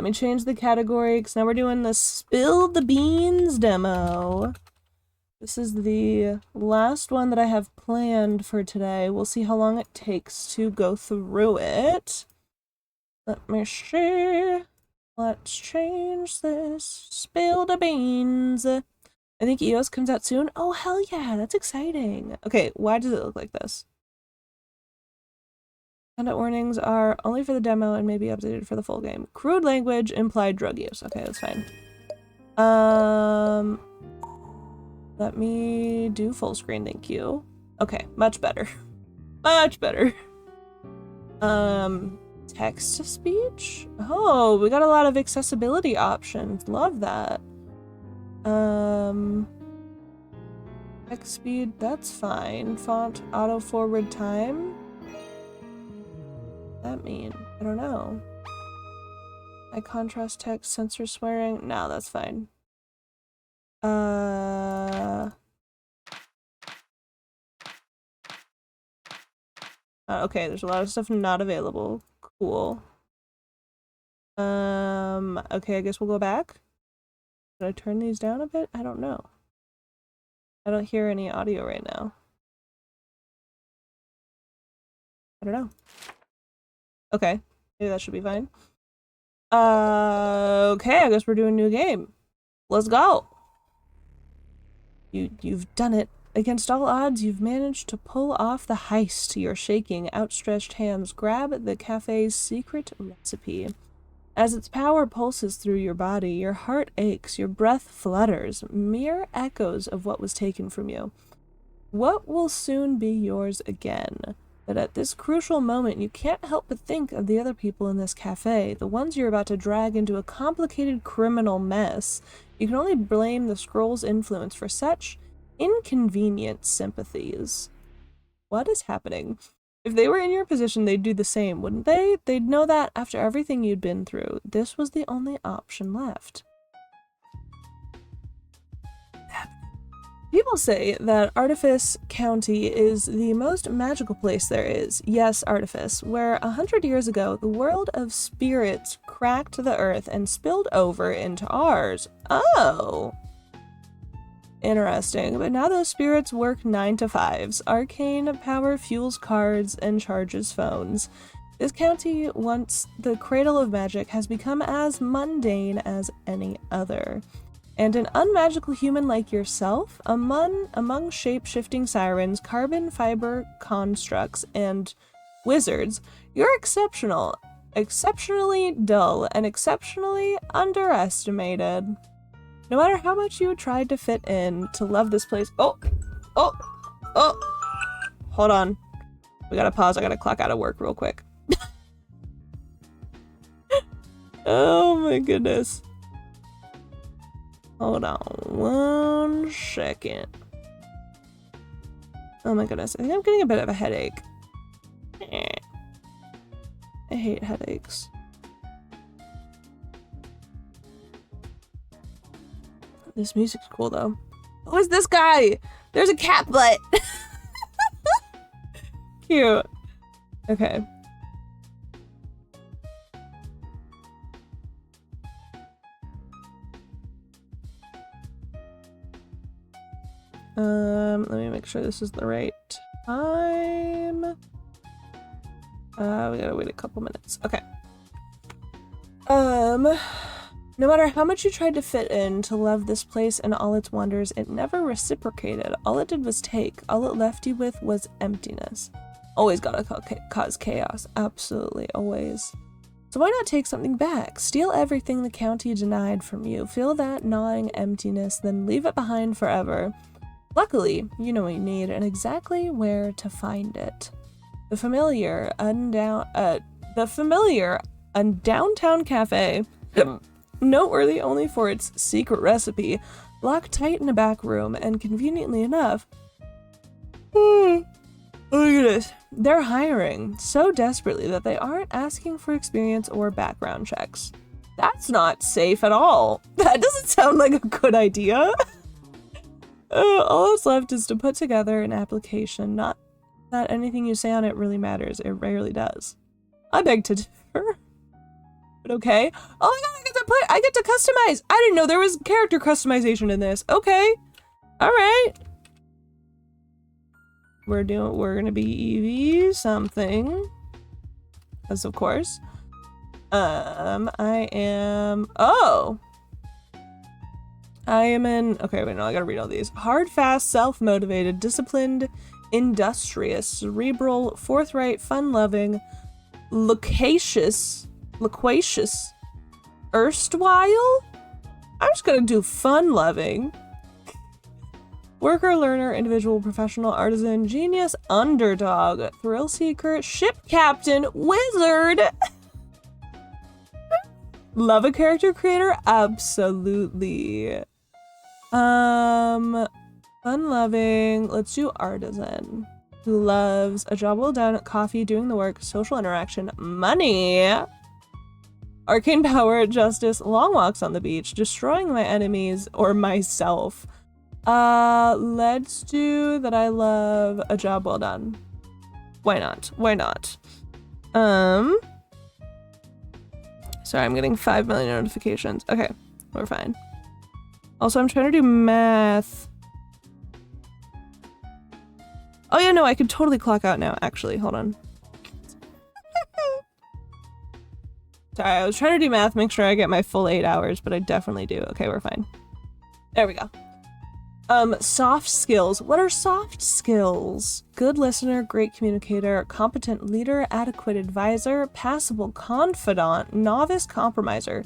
Let me change the category, because now we're doing the Spill the Beans demo. This is the last one that I have planned for today. We'll see how long it takes to go through it. Let me see. Let's change this. Spill the beans. I think EOS comes out soon. Oh, hell yeah, that's exciting. Okay, why does it look like this? Content warnings are only for the demo and may be updated for the full game. Crude language, implied drug use. Okay, that's fine. Let me do full screen, thank you. Okay, much better. Much better. Text to speech? Oh, we got a lot of accessibility options. Love that. Text speed, that's fine. Font auto forward time. What does that mean? I don't know. High contrast text, censor swearing. No, that's fine. Okay, there's a lot of stuff not available. Cool. Okay, I guess we'll go back. Should I turn these down a bit? I don't know. I don't hear any audio right now. I don't know. Okay, maybe that should be fine. Okay, I guess we're doing a new game. Let's go! You've done it. Against all odds, you've managed to pull off the heist. Your shaking, outstretched hands grab the cafe's secret recipe. As its power pulses through your body, your heart aches, your breath flutters, mere echoes of what was taken from you. What will soon be yours again? But at this crucial moment, you can't help but think of the other people in this cafe, the ones you're about to drag into a complicated criminal mess. You can only blame the scroll's influence for such inconvenient sympathies. What is happening? If they were in your position, they'd do the same, wouldn't they? They'd know that after everything you'd been through, this was the only option left. People say that Artifice County is the most magical place there is. Yes, Artifice, where 100 years ago, the world of spirits cracked the earth and spilled over into ours. Oh! Interesting, but now those spirits work 9 to 5s. Arcane power fuels cards and charges phones. This county, once the cradle of magic, has become as mundane as any other. And an unmagical human like yourself, among shape-shifting sirens, carbon fiber constructs, and wizards, you're exceptional, exceptionally dull, and exceptionally underestimated. No matter how much you tried to fit in, to love this place— Oh! Hold on. We gotta pause, I gotta clock out of work real quick. Oh my goodness. Hold on 1 second. Oh my goodness, I think I'm getting a bit of a headache. I hate headaches. This music's cool though. Who is this guy? There's a cat butt! Cute. Okay. Let me make sure this is the right time. We gotta wait a couple minutes. Okay. No matter how much you tried to fit in, to love this place and all its wonders, it never reciprocated. All it did was take. All it left you with was emptiness. Always gotta cause chaos. Absolutely, always. So why not take something back? Steal everything the county denied from you. Feel that gnawing emptiness, then leave it behind forever. Luckily, you know what you need and exactly where to find it. The familiar downtown cafe, noteworthy only for its secret recipe, locked tight in a back room, and conveniently enough, oh my goodness, they're hiring so desperately that they aren't asking for experience or background checks. That's not safe at all. That doesn't sound like a good idea. All that's left is to put together an application. Not that anything you say on it really matters. It rarely does. I beg to differ. But okay. Oh my god, I get to customize. I didn't know there was character customization in this. Okay. All right. We're gonna be Evie something. Because of course. I am okay, wait, no, I gotta read all these. Hard, fast, self-motivated, disciplined, industrious, cerebral, forthright, fun-loving, loquacious, erstwhile? I'm just gonna do fun-loving. Worker, learner, individual, professional, artisan, genius, underdog, thrill seeker, ship captain, wizard. Love a character creator? Absolutely. Fun-loving. Let's do artisan. Who loves a job well done, coffee, doing the work, social interaction, money. Arcane power, justice, long walks on the beach, destroying my enemies or myself. Let's do that I love a job well done. Why not? Why not? Sorry, I'm getting 5 million notifications. Okay, we're fine. Also, I'm trying to do math. Oh yeah, no, I could totally clock out now, actually. Hold on. Sorry, I was trying to do math, make sure I get my full 8 hours, but I definitely do. Okay, we're fine. There we go. Soft skills. What are soft skills? Good listener, great communicator, competent leader, adequate advisor, passable confidant, novice compromiser.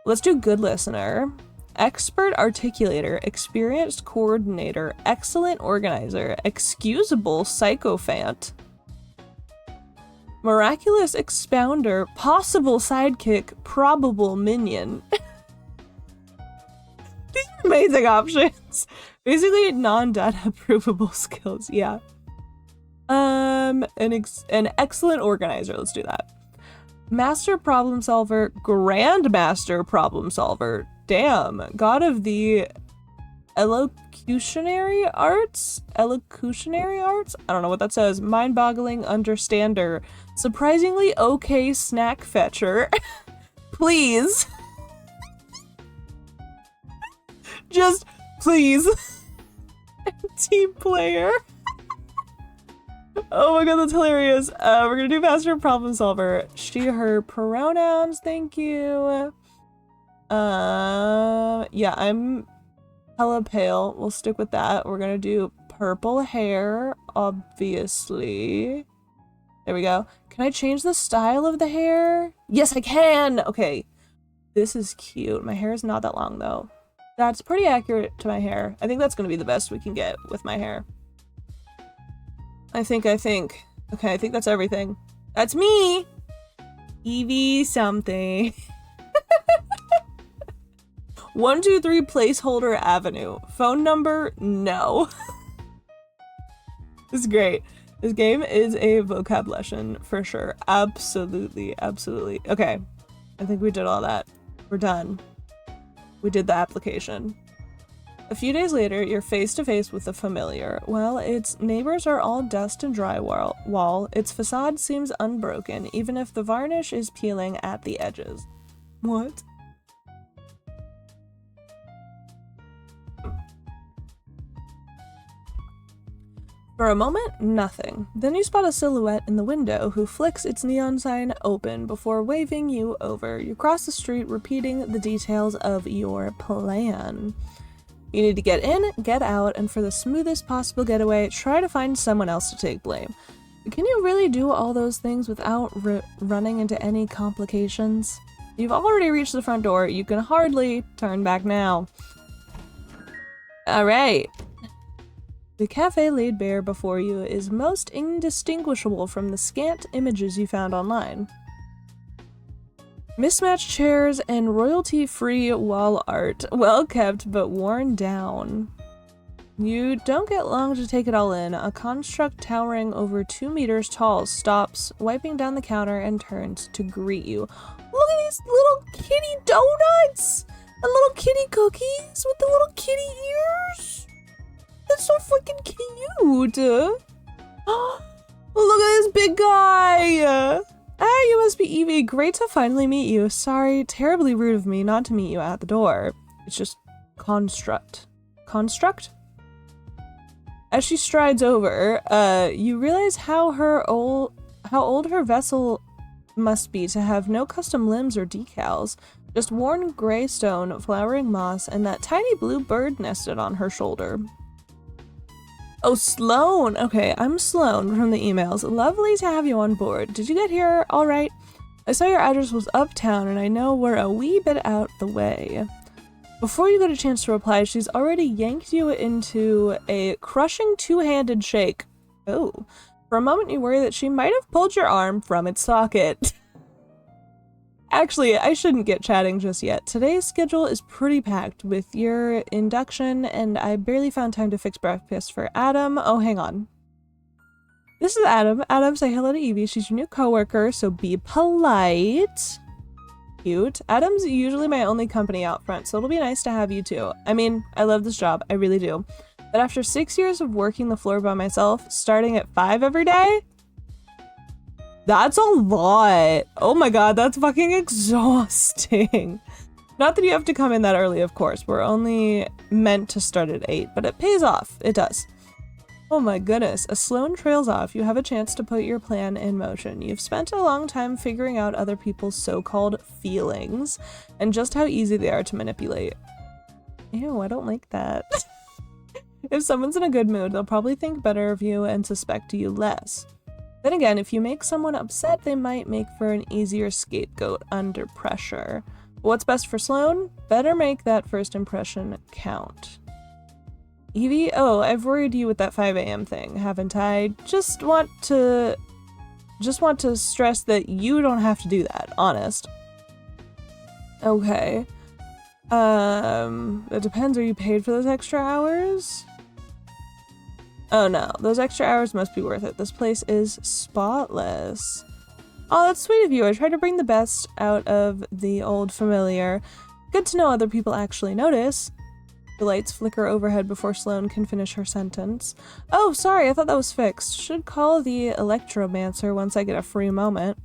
Let's do good listener. Expert articulator, experienced coordinator, excellent organizer, excusable sycophant, miraculous expounder, possible sidekick, probable minion. These are amazing options. Basically, non-data provable skills. Yeah. An excellent organizer. Let's do that. Master problem solver, grandmaster problem solver. Damn. God of the elocutionary arts? Elocutionary arts? I don't know what that says. Mind-boggling understander. Surprisingly okay snack fetcher. Please. Just please. Team player. Oh my god, that's hilarious. We're gonna do master problem solver. She, her pronouns, thank you. Yeah, I'm hella pale. We'll stick with that. We're gonna do purple hair, obviously. There we go. Can I change the style of the hair? Yes, I can! Okay. This is cute. My hair is not that long, though. That's pretty accurate to my hair. I think that's gonna be the best we can get with my hair. I think. Okay, I think that's everything. That's me! Evie something. 123 Placeholder Avenue. Phone number? No. This is great. This game is a vocab lesson for sure. Absolutely, absolutely. Okay, I think we did all that. We're done. We did the application. A few days later, you're face to face with the familiar. Well, its neighbors are all dust and drywall. Its facade seems unbroken, even if the varnish is peeling at the edges. What? For a moment, nothing. Then you spot a silhouette in the window who flicks its neon sign open before waving you over. You cross the street, repeating the details of your plan. You need to get in, get out, and for the smoothest possible getaway, try to find someone else to take blame. Can you really do all those things without running into any complications? You've already reached the front door. You can hardly turn back now. Alright. The cafe laid bare before you is most indistinguishable from the scant images you found online. Mismatched chairs and royalty-free wall art, well kept but worn down. You don't get long to take it all in. A construct towering over 2 meters tall stops, wiping down the counter, and turns to greet you. Look at these little kitty donuts! And little kitty cookies with the little kitty ears! That's so freaking cute! Oh, look at this big guy! Ah, you must be Evie. Great to finally meet you. Sorry, terribly rude of me not to meet you at the door. It's just construct. Construct? As she strides over, you realize how old her vessel must be to have no custom limbs or decals. Just worn gray stone, flowering moss, and that tiny blue bird nested on her shoulder. Oh, Sloan! Okay, I'm Sloan from the emails. Lovely to have you on board. Did you get here all right? I saw your address was uptown, and I know we're a wee bit out the way. Before you get a chance to reply, she's already yanked you into a crushing two-handed shake. Oh. For a moment, you worry that she might have pulled your arm from its socket. Actually, I shouldn't get chatting just yet. Today's schedule is pretty packed with your induction, and I barely found time to fix breakfast for Adam. Oh, hang on. This is Adam. Adam, say hello to Evie. She's your new coworker, so be polite. Cute. Adam's usually my only company out front, so it'll be nice to have you too. I mean, I love this job. I really do. But after 6 years of working the floor by myself, starting at 5 every day, that's a lot. Oh my god, that's fucking exhausting. Not that you have to come in that early, of course. We're only meant to start at 8, but it pays off. It does. Oh my goodness, as Sloan trails off, you have a chance to put your plan in motion. You've spent a long time figuring out other people's so-called feelings and just how easy they are to manipulate. Ew, I don't like that. If someone's in a good mood, they'll probably think better of you and suspect you less. Then again, if you make someone upset, they might make for an easier scapegoat under pressure. But what's best for Sloan? Better make that first impression count. Evie, oh, I've worried you with that 5 a.m. thing, haven't I? Just want to stress that you don't have to do that, honest. Okay. It depends, are you paid for those extra hours? Oh no, those extra hours must be worth it. This place is spotless. Oh, that's sweet of you. I try to bring the best out of the old familiar. Good to know other people actually notice. The lights flicker overhead before Sloan can finish her sentence. Oh, sorry, I thought that was fixed. Should call the electromancer once I get a free moment.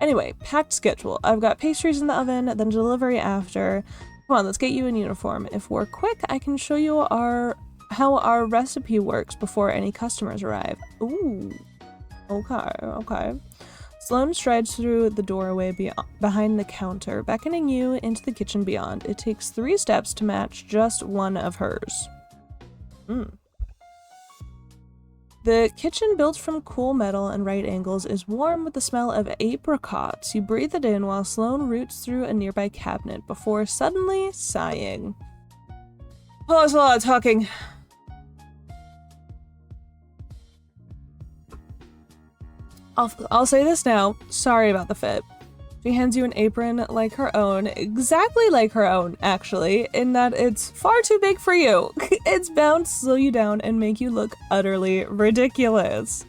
Anyway, packed schedule. I've got pastries in the oven, then delivery after. Come on, let's get you in uniform. If we're quick, I can show you how our recipe works before any customers arrive. Ooh. Okay. Sloan strides through the doorway behind the counter, beckoning you into the kitchen beyond. It takes 3 steps to match just one of hers. The kitchen, built from cool metal and right angles, is warm with the smell of apricots. You breathe it in while Sloan roots through a nearby cabinet before suddenly sighing. Oh, that's a lot of talking. I'll say this now. Sorry about the fit. She hands you an apron like her own, exactly like her own, actually, in that it's far too big for you. It's bound to slow you down and make you look utterly ridiculous.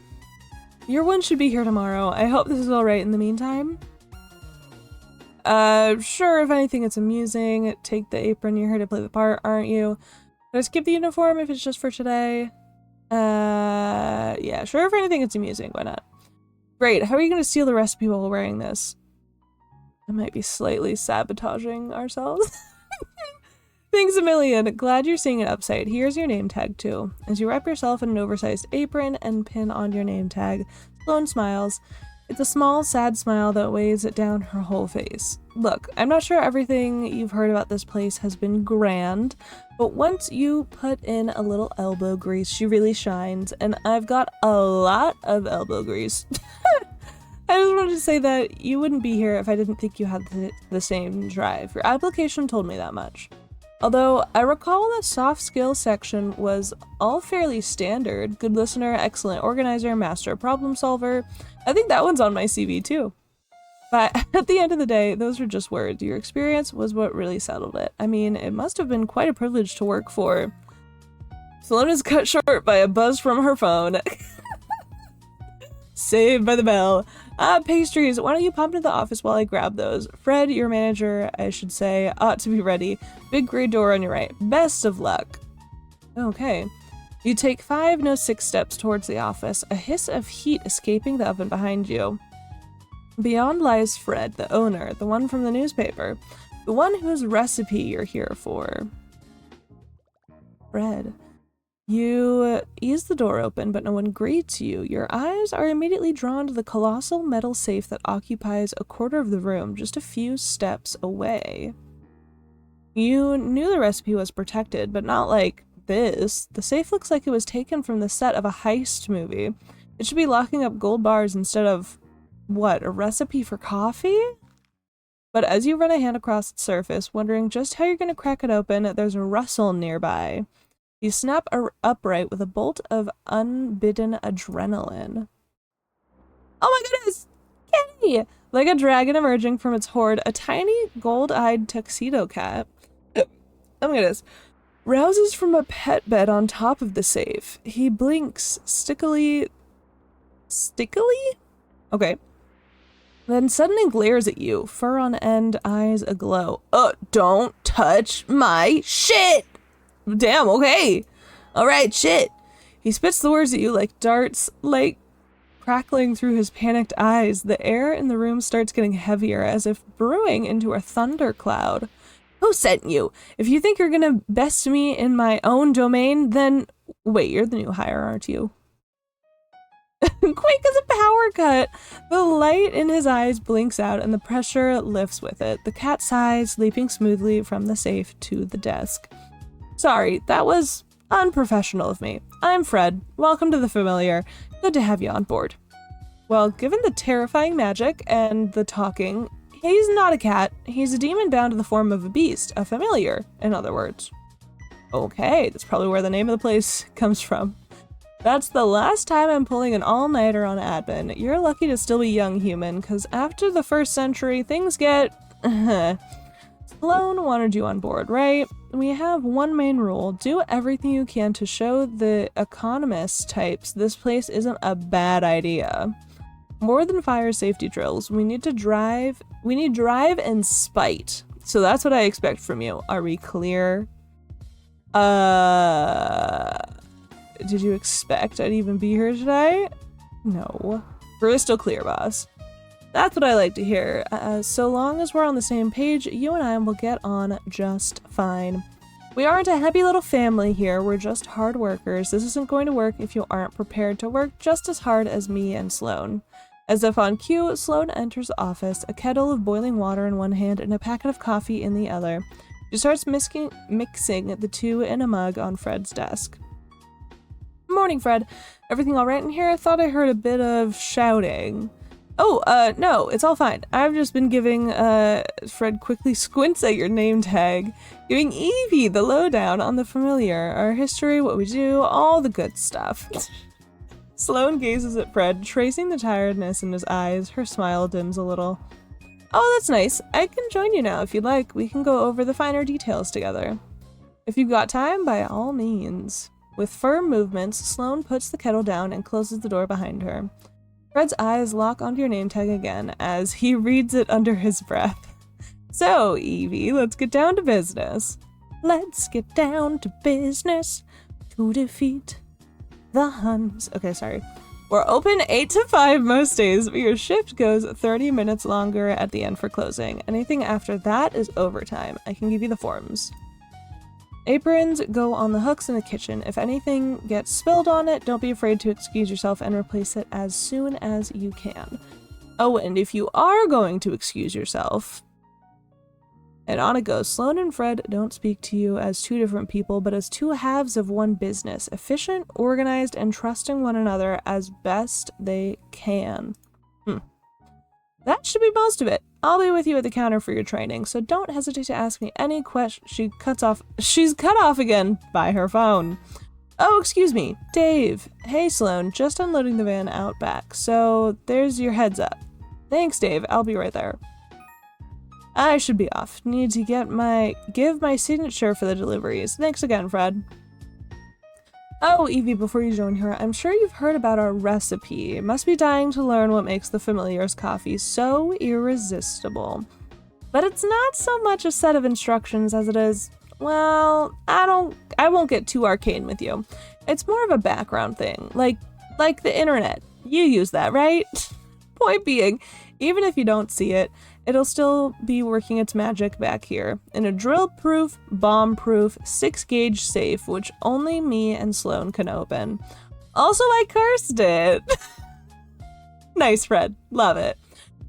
Your one should be here tomorrow. I hope this is alright in the meantime. Sure, if anything it's amusing. Take the apron, you're here to play the part, aren't you? Should I skip the uniform if it's just for today? Yeah, sure, if anything it's amusing, why not? Great, how are you gonna steal the recipe while wearing this? I might be slightly sabotaging ourselves. Thanks a million. Glad you're seeing it upside. Here's your name tag too. As you wrap yourself in an oversized apron and pin on your name tag, Sloan smiles. It's a small, sad smile that weighs down her whole face. Look, I'm not sure everything you've heard about this place has been grand, but once you put in a little elbow grease, she really shines, and I've got a lot of elbow grease. I just wanted to say that you wouldn't be here if I didn't think you had the same drive. Your application told me that much. Although, I recall the soft skills section was all fairly standard. Good listener, excellent organizer, master problem solver. I think that one's on my CV too. But at the end of the day, those were just words. Your experience was what really settled it. I mean, it must have been quite a privilege to work for. Sloan is cut short by a buzz from her phone. Saved by the bell. Pastries, why don't you pop into the office while I grab those? Fred, your manager, I should say, ought to be ready. Big gray door on your right. Best of luck. Okay. You take 5, no 6 steps towards the office, a hiss of heat escaping the oven behind you. Beyond lies Fred, the owner, the one from the newspaper, the one whose recipe you're here for. Fred. You ease the door open, but no one greets you. Your eyes are immediately drawn to the colossal metal safe that occupies a quarter of the room, just a few steps away. You knew the recipe was protected, but not like this. The safe looks like it was taken from the set of a heist movie. It should be locking up gold bars instead of, what, a recipe for coffee? But as you run a hand across its surface, wondering just how you're going to crack it open, there's a rustle nearby. You snap upright with a bolt of unbidden adrenaline. Oh my goodness! Kitty! Like a dragon emerging from its hoard, a tiny gold-eyed tuxedo cat, oh my goodness, rouses from a pet bed on top of the safe. He blinks stickily? Okay. Then suddenly glares at you, fur on end, eyes aglow. Don't touch my shit! Damn, okay. Alright, shit. He spits the words at you like darts, like crackling through his panicked eyes. The air in the room starts getting heavier, as if brewing into a thundercloud. Who sent you? If you think you're gonna best me in my own domain, then... Wait, you're the new hire, aren't you? Quick as a power cut! The light in his eyes blinks out and the pressure lifts with it. The cat sighs, leaping smoothly from the safe to the desk. Sorry, that was unprofessional of me. I'm Fred. Welcome to the familiar. Good to have you on board. Well, given the terrifying magic and the talking, he's not a cat. He's a demon bound to the form of a beast, a familiar, in other words. Okay, that's probably where the name of the place comes from. That's the last time I'm pulling an all-nighter on admin. You're lucky to still be young, human, because after the 1st century, things get... Sloan wanted you on board, right? We have one main rule. Do everything you can to show the economist types this place isn't a bad idea. More than fire safety drills, we need drive and spite. So that's what I expect from you. Are we clear? Did you expect I'd even be here today? No. We're still clear, boss. That's what I like to hear. So long as we're on the same page, you and I will get on just fine. We aren't a happy little family here, we're just hard workers. This isn't going to work if you aren't prepared to work just as hard as me and Sloan. As if on cue, Sloan enters the office, a kettle of boiling water in one hand and a packet of coffee in the other. She starts mixing the two in a mug on Fred's desk. Morning, Fred. Everything all right in here? I thought I heard a bit of shouting. Oh, no, it's all fine. I've just been giving, Fred quickly squints at your name tag, giving Evie the lowdown on the familiar, our history, what we do, all the good stuff. Sloan gazes at Fred, tracing the tiredness in his eyes. Her smile dims a little. Oh, that's nice. I can join you now if you'd like. We can go over the finer details together. If you've got time, by all means. With firm movements, Sloan puts the kettle down and closes the door behind her. Fred's eyes lock onto your name tag again as he reads it under his breath. So, Evie, let's get down to business. Let's get down to business to defeat the Huns. Okay, sorry. We're open 8 to 5 most days, but your shift goes 30 minutes longer at the end for closing. Anything after that is overtime. I can give you the forms. Aprons go on the hooks in the kitchen. If anything gets spilled on it, don't be afraid to excuse yourself and replace it as soon as you can. Oh, and if you are going to excuse yourself, and on it goes, Sloan and Fred don't speak to you as two different people, but as two halves of one business, efficient, organized, and trusting one another as best they can. That should be most of it. I'll be with you at the counter for your training, so don't hesitate to ask me any questions. She's cut off again by her phone. Oh, excuse me, Dave. Hey, Sloan, just unloading the van out back, so there's your heads up. Thanks, Dave. I'll be right there. I should be off. Need to give my signature for the deliveries. Thanks again, Fred. Oh, Evie, before you join her, I'm sure you've heard about our recipe. Must be dying to learn what makes the familiar's coffee so irresistible. But it's not so much a set of instructions as it is, well, I won't get too arcane with you. It's more of a background thing, like the internet. You use that, right? Point being, Even if you don't see it, it'll still be working its magic back here in a drill-proof, bomb-proof, 6-gauge safe, which only me and Sloan can open. Also, I cursed it. Nice, Fred. Love it.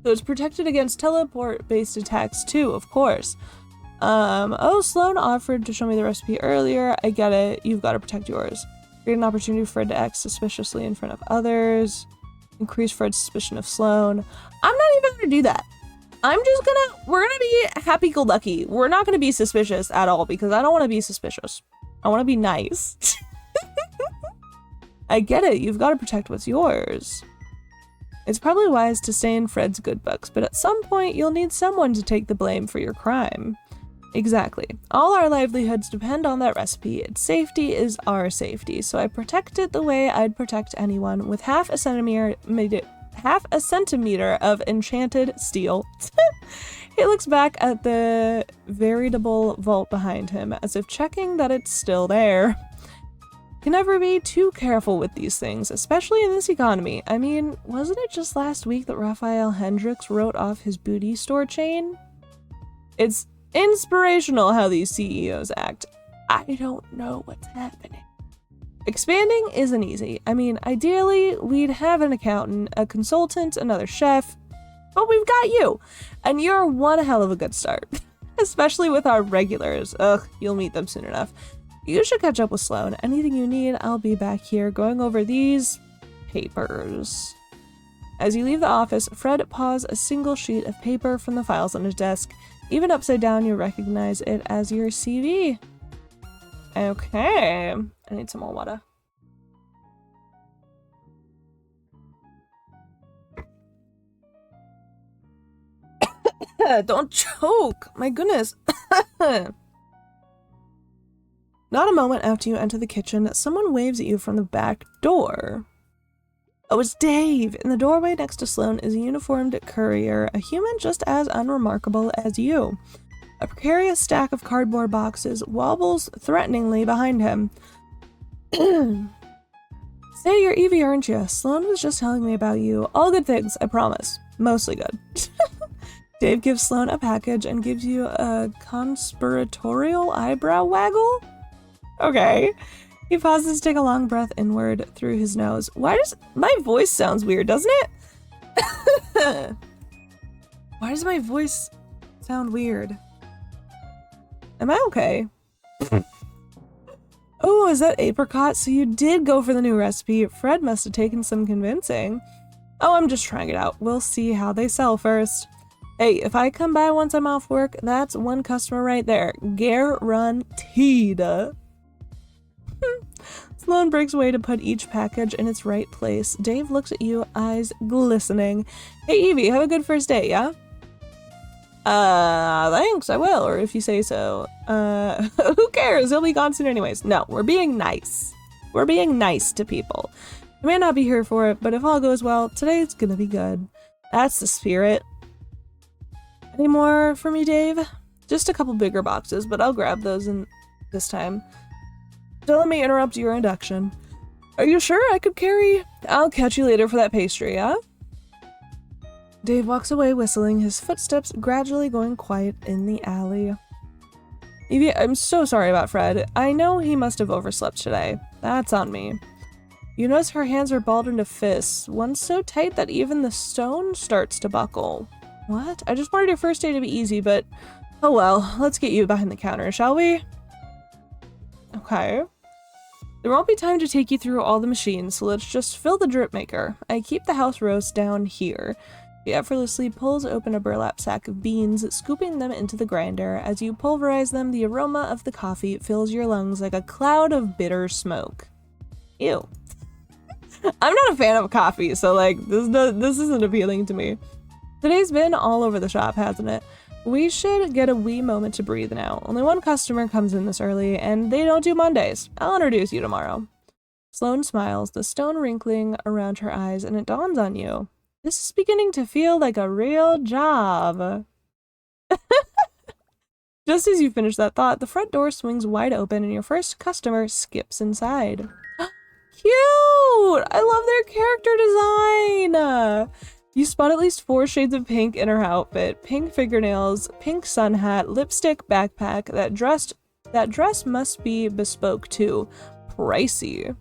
So it's protected against teleport-based attacks too, of course. Oh, Sloan offered to show me the recipe earlier. I get it. You've got to protect yours. Create an opportunity for Fred to act suspiciously in front of others. Increase Fred's suspicion of Sloan. I'm not even gonna do that. We're gonna be happy-go-lucky. We're not gonna be suspicious at all because I don't want to be suspicious. I want to be nice. I get it. You've got to protect what's yours. It's probably wise to stay in Fred's good books, but at some point you'll need someone to take the blame for your crime. Exactly. All our livelihoods depend on that recipe. Its safety is our safety, so I protect it the way I'd protect anyone with half a centimeter of enchanted steel. He looks back at the veritable vault behind him, as if checking that it's still there. Can never be too careful with these things, especially in this economy. I mean, wasn't it just last week that Raphael Hendricks wrote off his booty store chain? It's inspirational how these CEOs act. I don't know what's happening. Expanding isn't easy. I mean, ideally, we'd have an accountant, a consultant, another chef, but we've got you, and you're one hell of a good start. Especially with our regulars. Ugh, you'll meet them soon enough. You should catch up with Sloan. Anything you need, I'll be back here going over these papers. As you leave the office, Fred paws a single sheet of paper from the files on his desk. Even upside down, you recognize it as your CV. Okay. I need some more water. Don't choke! My goodness. Not a moment after you enter the kitchen, someone waves at you from the back door. Oh, it's Dave! In the doorway next to Sloan is a uniformed courier, a human just as unremarkable as you. A precarious stack of cardboard boxes wobbles threateningly behind him. Say, you're Evie, aren't you? Sloan was just telling me about you. All good things, I promise. Mostly good. Dave gives Sloan a package and gives you a conspiratorial eyebrow waggle? Okay. He pauses to take a long breath inward through his nose. Why does my voice sounds weird, doesn't it? Why does my voice sound weird? Am I okay? Oh, is that apricot? So you did go for the new recipe. Fred must have taken some convincing. Oh, I'm just trying it out. We'll see how they sell first. Hey, if I come by once I'm off work, that's one customer right there. Guaranteed. Sloan breaks away to put each package in its right place. Dave looks at you, eyes glistening. Hey, Evie, have a good first day, yeah? Thanks, I will, or if you say so. Who cares? He'll be gone soon anyways. No, we're being nice. We're being nice to people. I may not be here for it, but if all goes well, today's gonna be good. That's the spirit. Any more for me, Dave? Just a couple bigger boxes, but I'll grab those in this time. Don't let me interrupt your induction. Are you sure I could carry? I'll catch you later for that pastry, yeah? Dave walks away whistling, his footsteps gradually going quiet in the alley. Evie, I'm so sorry about Fred. I know he must have overslept today. That's on me. You notice her hands are balled into fists, one so tight that even the stone starts to buckle. What? I just wanted your first day to be easy, but oh well, let's get you behind the counter, shall we? Okay. There won't be time to take you through all the machines, so let's just fill the drip maker. I keep the house roast down here. He effortlessly pulls open a burlap sack of beans, scooping them into the grinder. As you pulverize them, the aroma of the coffee fills your lungs like a cloud of bitter smoke. Ew. I'm not a fan of coffee, so like, this isn't appealing to me. Today's been all over the shop, hasn't it? We should get a wee moment to breathe now. Only one customer comes in this early, and they don't do Mondays. I'll introduce you tomorrow. Sloan smiles, the stone wrinkling around her eyes, and it dawns on you. This is beginning to feel like a real job. Just as you finish that thought, the front door swings wide open and your first customer skips inside. Cute! I love their character design! You spot at least 4 shades of pink in her outfit. Pink fingernails, pink sun hat, lipstick, backpack. That dress must be bespoke too. Pricey.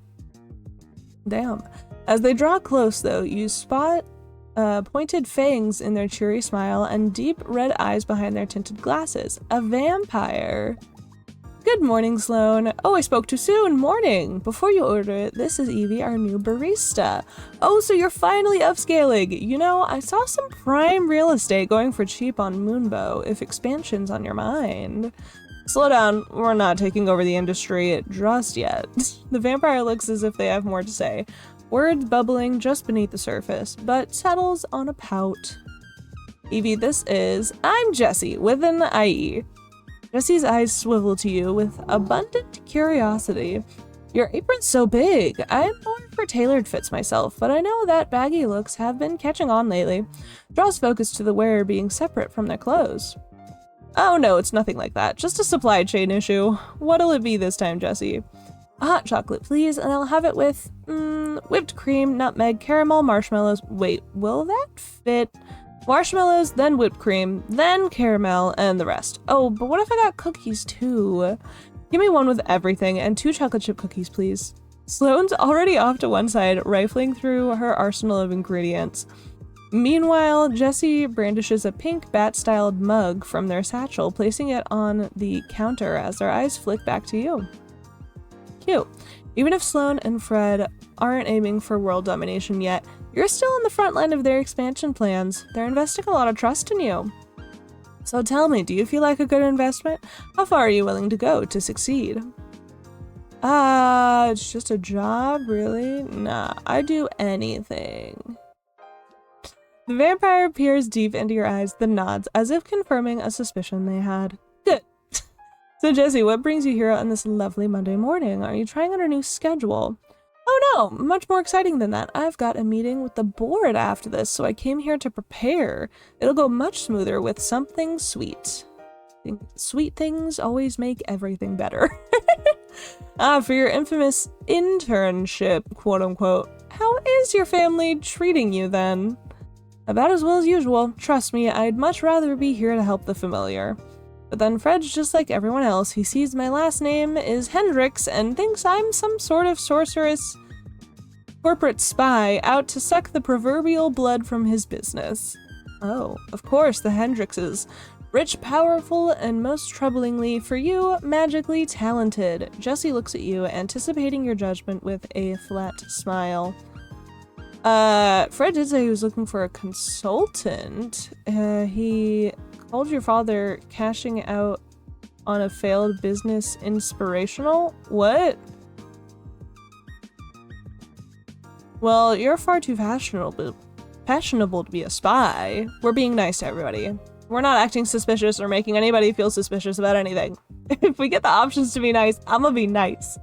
Damn. As they draw close though, you spot pointed fangs in their cheery smile and deep red eyes behind their tinted glasses. A vampire. Good morning, Sloan. Oh, I spoke too soon. Morning. Before you order it, this is Evie, our new barista. Oh, so you're finally upscaling. You know, I saw some prime real estate going for cheap on Moonbow, if expansion's on your mind. Slow down. We're not taking over the industry just yet. The vampire looks as if they have more to say. Words bubbling just beneath the surface, but settles on a pout. Evie, this is... I'm Jessie, with an IE. Jessie's eyes swivel to you with abundant curiosity. Your apron's so big. I'm more for tailored fits myself, but I know that baggy looks have been catching on lately. Draws focus to the wearer being separate from their clothes. Oh no, it's nothing like that. Just a supply chain issue. What'll it be this time, Jessie? A hot chocolate, please, and I'll have it with, whipped cream, nutmeg, caramel, marshmallows. Wait, will that fit? Marshmallows, then whipped cream, then caramel, and the rest. Oh, but what if I got cookies too? Give me one with everything, and 2 chocolate chip cookies, please. Sloane's already off to one side, rifling through her arsenal of ingredients. Meanwhile, Jessie brandishes a pink bat-styled mug from their satchel, placing it on the counter as their eyes flick back to you. Cute. Even if Sloane and Fred aren't aiming for world domination yet, you're still on the front line of their expansion plans. They're investing a lot of trust in you. So tell me, do you feel like a good investment? How far are you willing to go to succeed? It's just a job, really? Nah, I'd do anything. The vampire peers deep into your eyes, then nods, as if confirming a suspicion they had. Good. So Jessie, what brings you here on this lovely Monday morning? Are you trying on a new schedule? Oh no, much more exciting than that. I've got a meeting with the board after this, so I came here to prepare. It'll go much smoother with something sweet. Sweet things always make everything better. For your infamous internship, quote unquote. How is your family treating you then? About as well as usual. Trust me, I'd much rather be here to help the familiar. But then Fred's just like everyone else. He sees my last name is Hendricks and thinks I'm some sort of sorceress corporate spy out to suck the proverbial blood from his business. Oh, of course, the Hendrickses. Rich, powerful, and most troublingly for you, magically talented. Jessie looks at you, anticipating your judgment with a flat smile. Fred did say he was looking for a consultant. He called your father cashing out on a failed business inspirational? What? Well, you're far too fashionable to be a spy. We're being nice to everybody. We're not acting suspicious or making anybody feel suspicious about anything. If we get the options to be nice, I'm gonna be nice.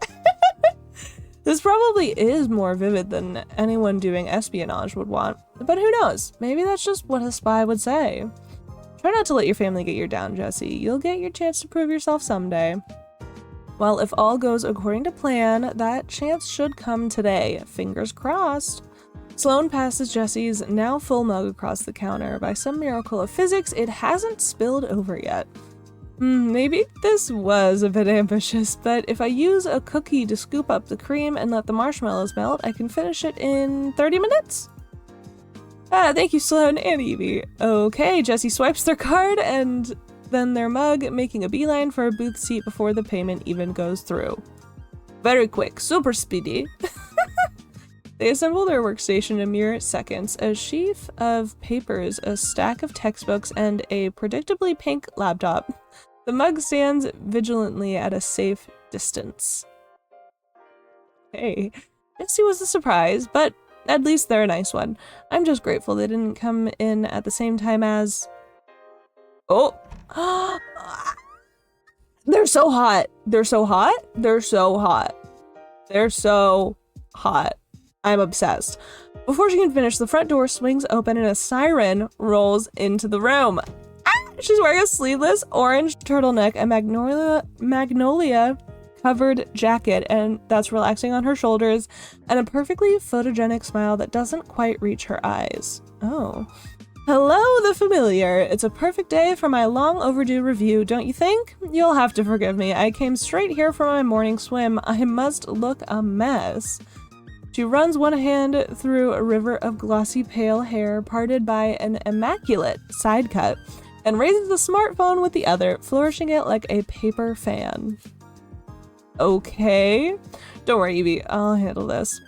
This probably is more vivid than anyone doing espionage would want, but who knows? Maybe that's just what a spy would say. Try not to let your family get you down, Jessie. You'll get your chance to prove yourself someday. Well, if all goes according to plan, that chance should come today. Fingers crossed. Sloane passes Jessie's now full mug across the counter. By some miracle of physics, it hasn't spilled over yet. Maybe this was a bit ambitious, but if I use a cookie to scoop up the cream and let the marshmallows melt, I can finish it in 30 minutes? Thank you, Sloane and Evie. Okay, Jessie swipes their card and then their mug, making a beeline for a booth seat before the payment even goes through. Very quick, super speedy. They assemble their workstation in mere seconds. A sheaf of papers, a stack of textbooks, and a predictably pink laptop. The mug stands vigilantly at a safe distance. Hey, Jessie was a surprise, but at least they're a nice one. I'm just grateful they didn't come in at the same time as... Oh! They're so hot! They're so hot! They're so hot! They're so hot. I'm obsessed. Before she can finish, the front door swings open and a siren rolls into the room. She's wearing a sleeveless orange turtleneck, a magnolia covered jacket, and that's relaxing on her shoulders, and a perfectly photogenic smile that doesn't quite reach her eyes. Oh. Hello, the familiar. It's a perfect day for my long overdue review, don't you think? You'll have to forgive me. I came straight here for my morning swim. I must look a mess. She runs one hand through a river of glossy pale hair parted by an immaculate side cut and raises the smartphone with the other, flourishing it like a paper fan. Okay. Don't worry, Evie. I'll handle this.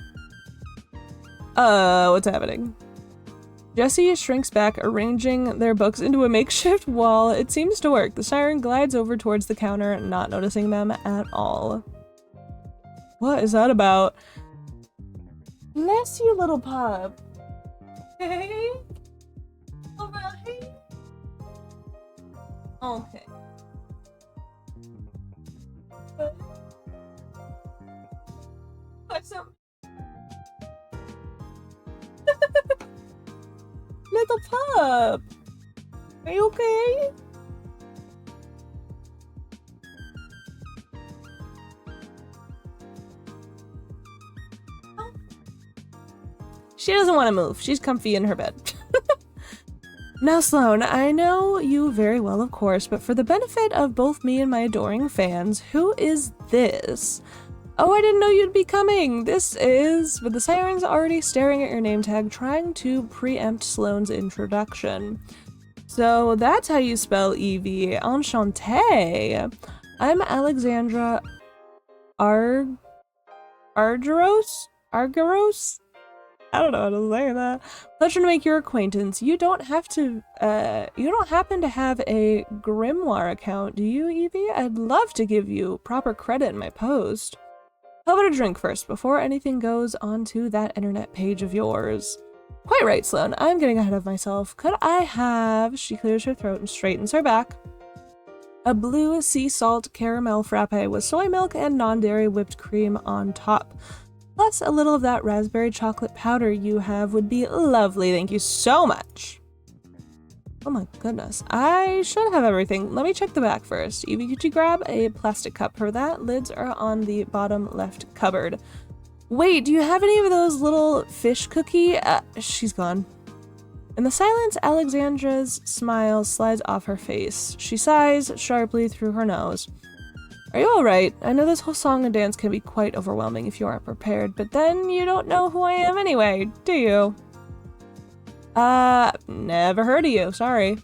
What's happening? Jessie shrinks back, arranging their books into a makeshift wall. It seems to work. The siren glides over towards the counter, not noticing them at all. What is that about? Bless you, little pup. Hey. Alright. Okay. What's up? Little pup. Are you okay? She doesn't want to move. She's comfy in her bed. Now, Sloane, I know you very well, of course, but for the benefit of both me and my adoring fans, who is this? Oh, I didn't know you'd be coming. This is... But the siren's already staring at your name tag, trying to preempt Sloane's introduction. So that's how you spell Evie. Enchantée. I'm Alexandra Argyros? Argyros? I don't know how to say that. Pleasure to make your acquaintance. You don't happen to have a grimoire account, do you, Evie? I'd love to give you proper credit in my post. How about a drink first, before anything goes onto that internet page of yours? Quite right, Sloane. I'm getting ahead of myself. Could I have... She clears her throat and straightens her back. A blue sea salt caramel frappe with soy milk and non-dairy whipped cream on top. Plus a little of that raspberry chocolate powder you have would be lovely. Thank you so much. Oh my goodness. I should have everything. Let me check the back first. Evie, could you grab a plastic cup for that? Lids are on the bottom left cupboard. Wait, do you have any of those little fish cookie? She's gone. In the silence, Alexandra's smile slides off her face. She sighs sharply through her nose. Are you alright? I know this whole song and dance can be quite overwhelming if you aren't prepared, but then you don't know who I am anyway, do you? Never heard of you, sorry.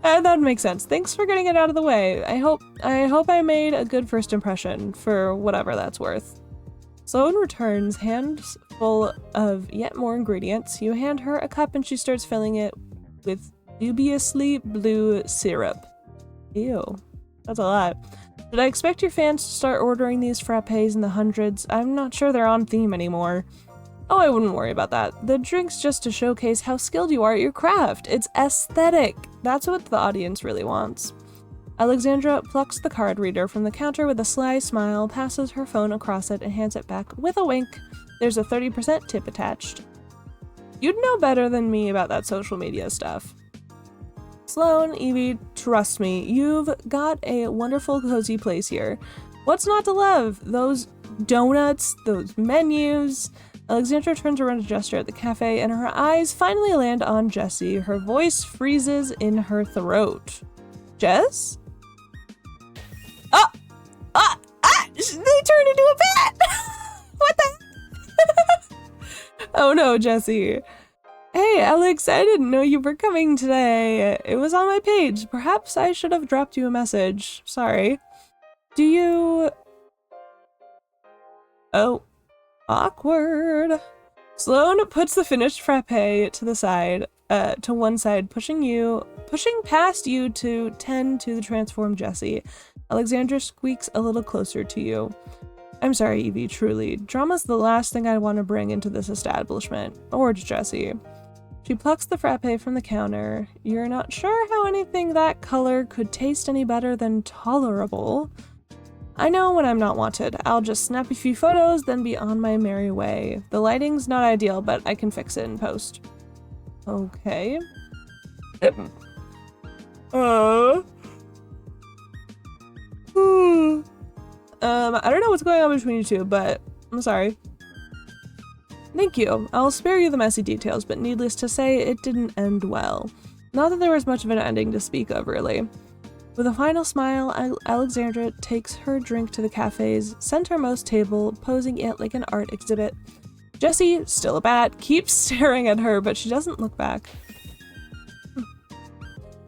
That would make sense. Thanks for getting it out of the way. I hope I made a good first impression, for whatever that's worth. Sloane returns, hands full of yet more ingredients. You hand her a cup and she starts filling it with dubiously blue syrup. Ew. That's a lot. Did I expect your fans to start ordering these frappes in the hundreds? I'm not sure they're on theme anymore. Oh, I wouldn't worry about that. The drink's just to showcase how skilled you are at your craft. It's aesthetic. That's what the audience really wants. Alexandra plucks the card reader from the counter with a sly smile, passes her phone across it, and hands it back with a wink. There's a 30% tip attached. You'd know better than me about that social media stuff. Sloane, Evie, trust me, you've got a wonderful, cozy place here. What's not to love? Those donuts, those menus. Alexandra turns around to gesture at the cafe, and her eyes finally land on Jessie. Her voice freezes in her throat. Jess? They turned into a bat! What the? Oh no, Jessie. Hey, Alex, I didn't know you were coming today. It was on my page. Perhaps I should have dropped you a message. Sorry. Do you... Oh. Awkward. Sloane puts the finished frappe to the side, to one side, pushing past you to tend to the transformed Jessie. Alexandra squeaks a little closer to you. I'm sorry, Evie, truly. Drama's the last thing I want to bring into this establishment. Or to Jessie. She plucks the frappe from the counter. You're not sure how anything that color could taste any better than tolerable. I know when I'm not wanted. I'll just snap a few photos, then be on my merry way. The lighting's not ideal, but I can fix it in post. Okay. I don't know what's going on between you two, but I'm sorry. Thank you. I'll spare you the messy details, but needless to say, it didn't end well. Not that there was much of an ending to speak of, really. With a final smile, Alexandra takes her drink to the cafe's centermost table, posing it like an art exhibit. Jessie, still a bat, keeps staring at her, but she doesn't look back.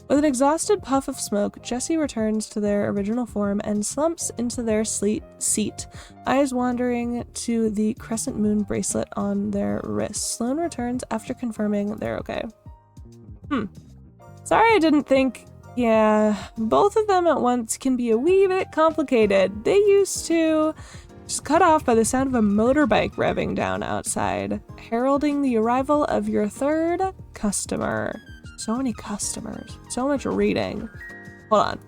With an exhausted puff of smoke, Jessie returns to their original form and slumps into their seat, eyes wandering to the crescent moon bracelet on their wrists. Sloane returns after confirming they're okay. Sorry I didn't think... Yeah, both of them at once can be a wee bit complicated. They used to... Just cut off by the sound of a motorbike revving down outside, heralding the arrival of your third customer. So many customers. So much reading. Hold on.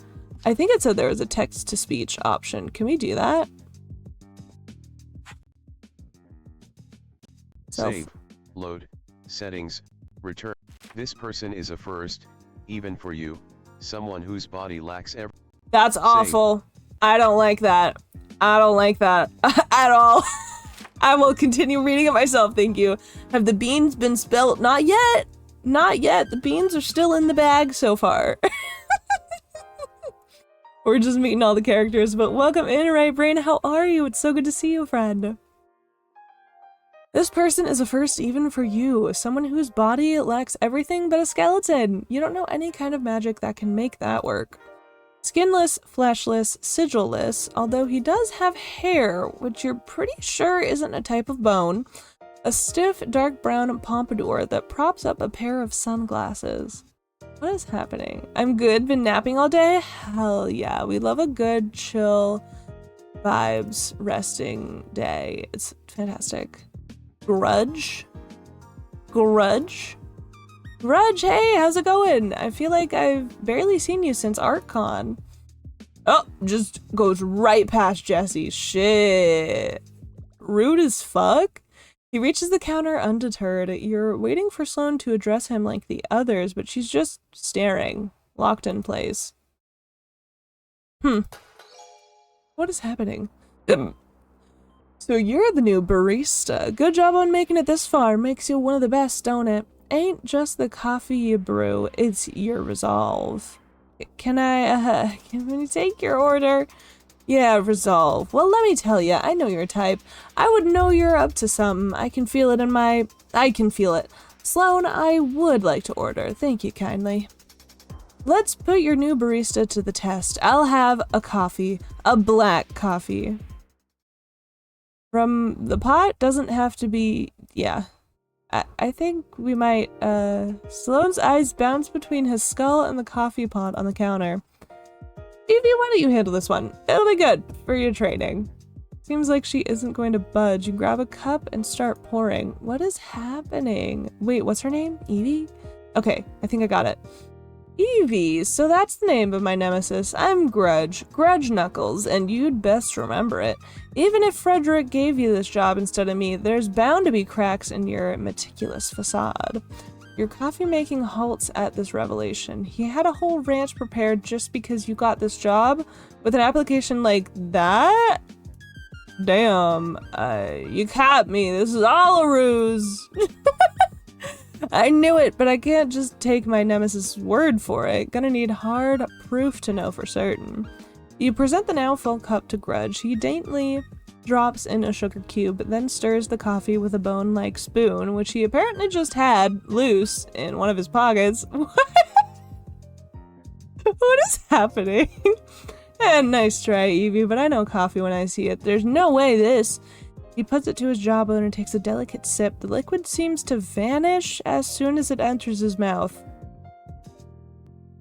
I think it said there was a text-to-speech option. Can we do that? Save. Load. Settings. Return. This person is a first, even for you. Someone whose body lacks every... That's awful. I don't like that. I don't like that at all. I will continue reading it myself, thank you. Have the beans been spelt? Not yet. Not yet. The beans are still in the bag so far. We're just meeting all the characters, but welcome in, Right Brain. How are you? It's so good to see you, friend. This person is a first even for you. Someone whose body lacks everything but a skeleton. You don't know any kind of magic that can make that work. Skinless, fleshless, sigilless, although he does have hair, which you're pretty sure isn't a type of bone. A stiff, dark brown pompadour that props up a pair of sunglasses. What is happening? I'm good, been napping all day? Hell yeah, we love a good, chill, vibes, resting day. It's fantastic. Grudge? Grudge? Grudge, hey, how's it going? I feel like I've barely seen you since ArtCon. Oh, just goes right past Jessie. Shit. Rude as fuck. He reaches the counter undeterred. You're waiting for Sloane to address him like the others, but she's just staring, locked in place. What is happening? So you're the new barista. Good job on making it this far. Makes you one of the best, don't it? Ain't just the coffee you brew, it's your resolve. Can we take your order? Yeah, resolve. Well, let me tell ya, I know your type. I would know you're up to something. I can feel it. Sloane, I would like to order. Thank you kindly. Let's put your new barista to the test. I'll have a coffee. A black coffee. From the pot? Doesn't have to be... Yeah. I think we might, Sloane's eyes bounce between his skull and the coffee pot on the counter. Evie, why don't you handle this one? It'll be good for your training. Seems like she isn't going to budge. You grab a cup and start pouring. What is happening? Wait, what's her name? Evie? Okay, I think I got it. Evie, so that's the name of my nemesis. I'm Grudge Knuckles, and you'd best remember it. Even if Frederick gave you this job instead of me, there's bound to be cracks in your meticulous facade. Your coffee making halts at this revelation. He had a whole ranch prepared just because you got this job? With an application like that? Damn, you caught me. This is all a ruse. I knew it, but I can't just take my nemesis' word for it. Gonna need hard proof to know for certain. You present the now full cup to Grudge. He daintily drops in a sugar cube, then stirs the coffee with a bone-like spoon, which he apparently just had loose in one of his pockets. What is happening? And nice try, Evie, but I know coffee when I see it. There's no way this... He puts it to his jawbone and takes a delicate sip. The liquid seems to vanish as soon as it enters his mouth.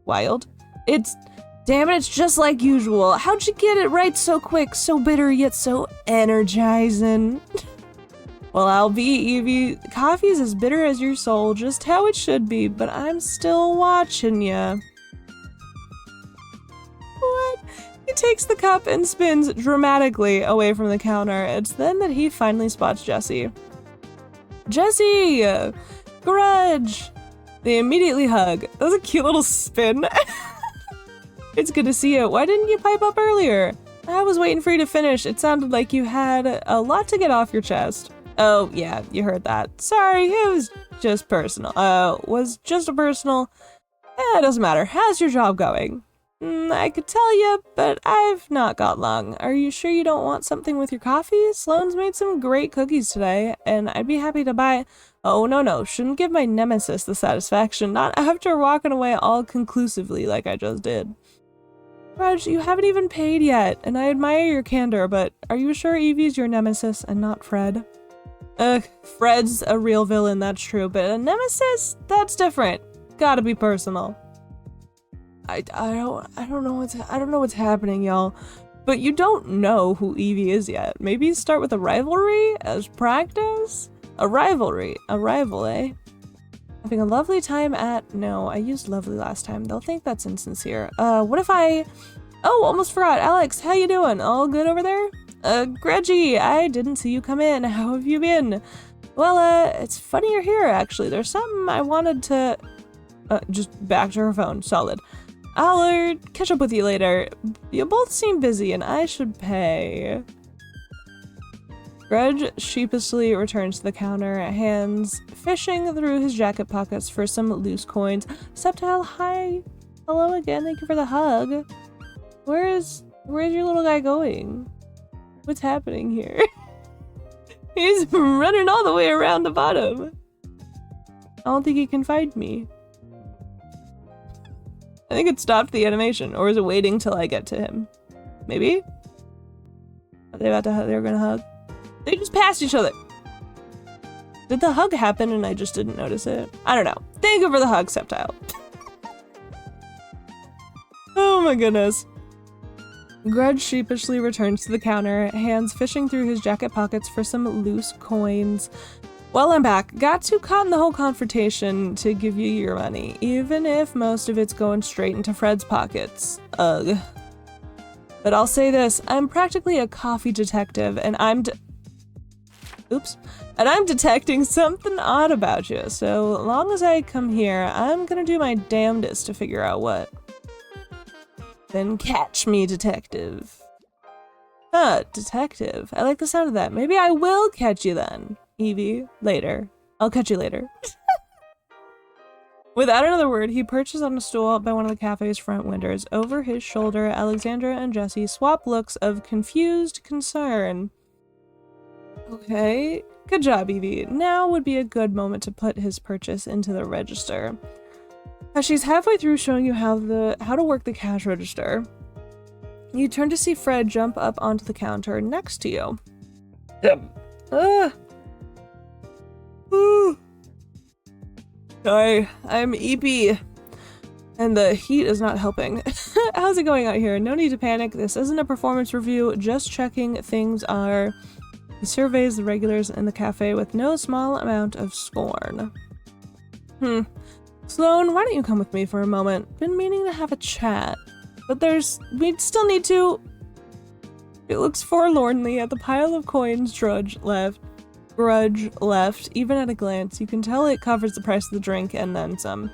Wild. Damn it, it's just like usual. How'd you get it right so quick, so bitter, yet so energizing? Well, I'll be, Evie. Coffee's as bitter as your soul, just how it should be, but I'm still watching ya. What? He takes the cup and spins dramatically away from the counter. It's then that he finally spots Jessie. Jessie! Grudge! They immediately hug. That was a cute little spin. It's good to see you. Why didn't you pipe up earlier? I was waiting for you to finish. It sounded like you had a lot to get off your chest. Oh, yeah, you heard that. Sorry, it was just personal. Was just a personal. It doesn't matter. How's your job going? I could tell you, but I've not got long. Are you sure you don't want something with your coffee? Sloane's made some great cookies today, and I'd be happy to buy. Oh, no, shouldn't give my nemesis the satisfaction, not after walking away all conclusively like I just did. Reg, you haven't even paid yet, and I admire your candor, but are you sure Evie's your nemesis and not Fred? Fred's a real villain, that's true, but a nemesis? That's different. Gotta be personal. I don't know what's happening, y'all. But you don't know who Evie is yet. Maybe start with a rivalry as practice? A rival, eh? Having a lovely time at... No, I used lovely last time. They'll think that's insincere. What if I... Oh, almost forgot. Alex, how you doing? All good over there? Greggy, I didn't see you come in. How have you been? Well, it's funny you're here, actually. There's something I wanted to... just back to her phone. Solid. I'll catch up with you later. You both seem busy and I should pay. Greg sheepishly returns to the counter, hands fishing through his jacket pockets for some loose coins. Subtile, hi. Hello again, thank you for the hug. Where's your little guy going? What's happening here? He's running all the way around the bottom. I don't think he can find me. I think it stopped the animation, or is it waiting till I get to him? Maybe? Are they about to hug? They're gonna hug? They just passed each other! Did the hug happen and I just didn't notice it? I don't know. Thank you for the hug, Subtile. Oh my goodness. Grudge sheepishly returns to the counter, hands fishing through his jacket pockets for some loose coins. Well, I'm back. Got too caught in the whole confrontation to give you your money, even if most of it's going straight into Fred's pockets. Ugh. But I'll say this, I'm practically a coffee detective, and I'm detecting something odd about you, so long as I come here, I'm gonna do my damnedest to figure out what. Then catch me, detective. Huh, detective. I like the sound of that. Maybe I will catch you then. Evie, later. I'll catch you later. Without another word, he perches on a stool by one of the cafe's front windows. Over his shoulder, Alexandra and Jesse swap looks of confused concern. Okay, good job, Evie. Now would be a good moment to put his purchase into the register. As she's halfway through showing you how to work the cash register, you turn to see Fred jump up onto the counter next to you. Sorry, I'm EP, and the heat is not helping. How's it going out here? No need to panic. This isn't a performance review, just checking things are. He surveys the regulars in the cafe with no small amount of scorn. Sloane, why don't you come with me for a moment? Been meaning to have a chat, but we'd still need to... It looks forlornly at the pile of coins Grudge left. Even at a glance, you can tell it covers the price of the drink and then some.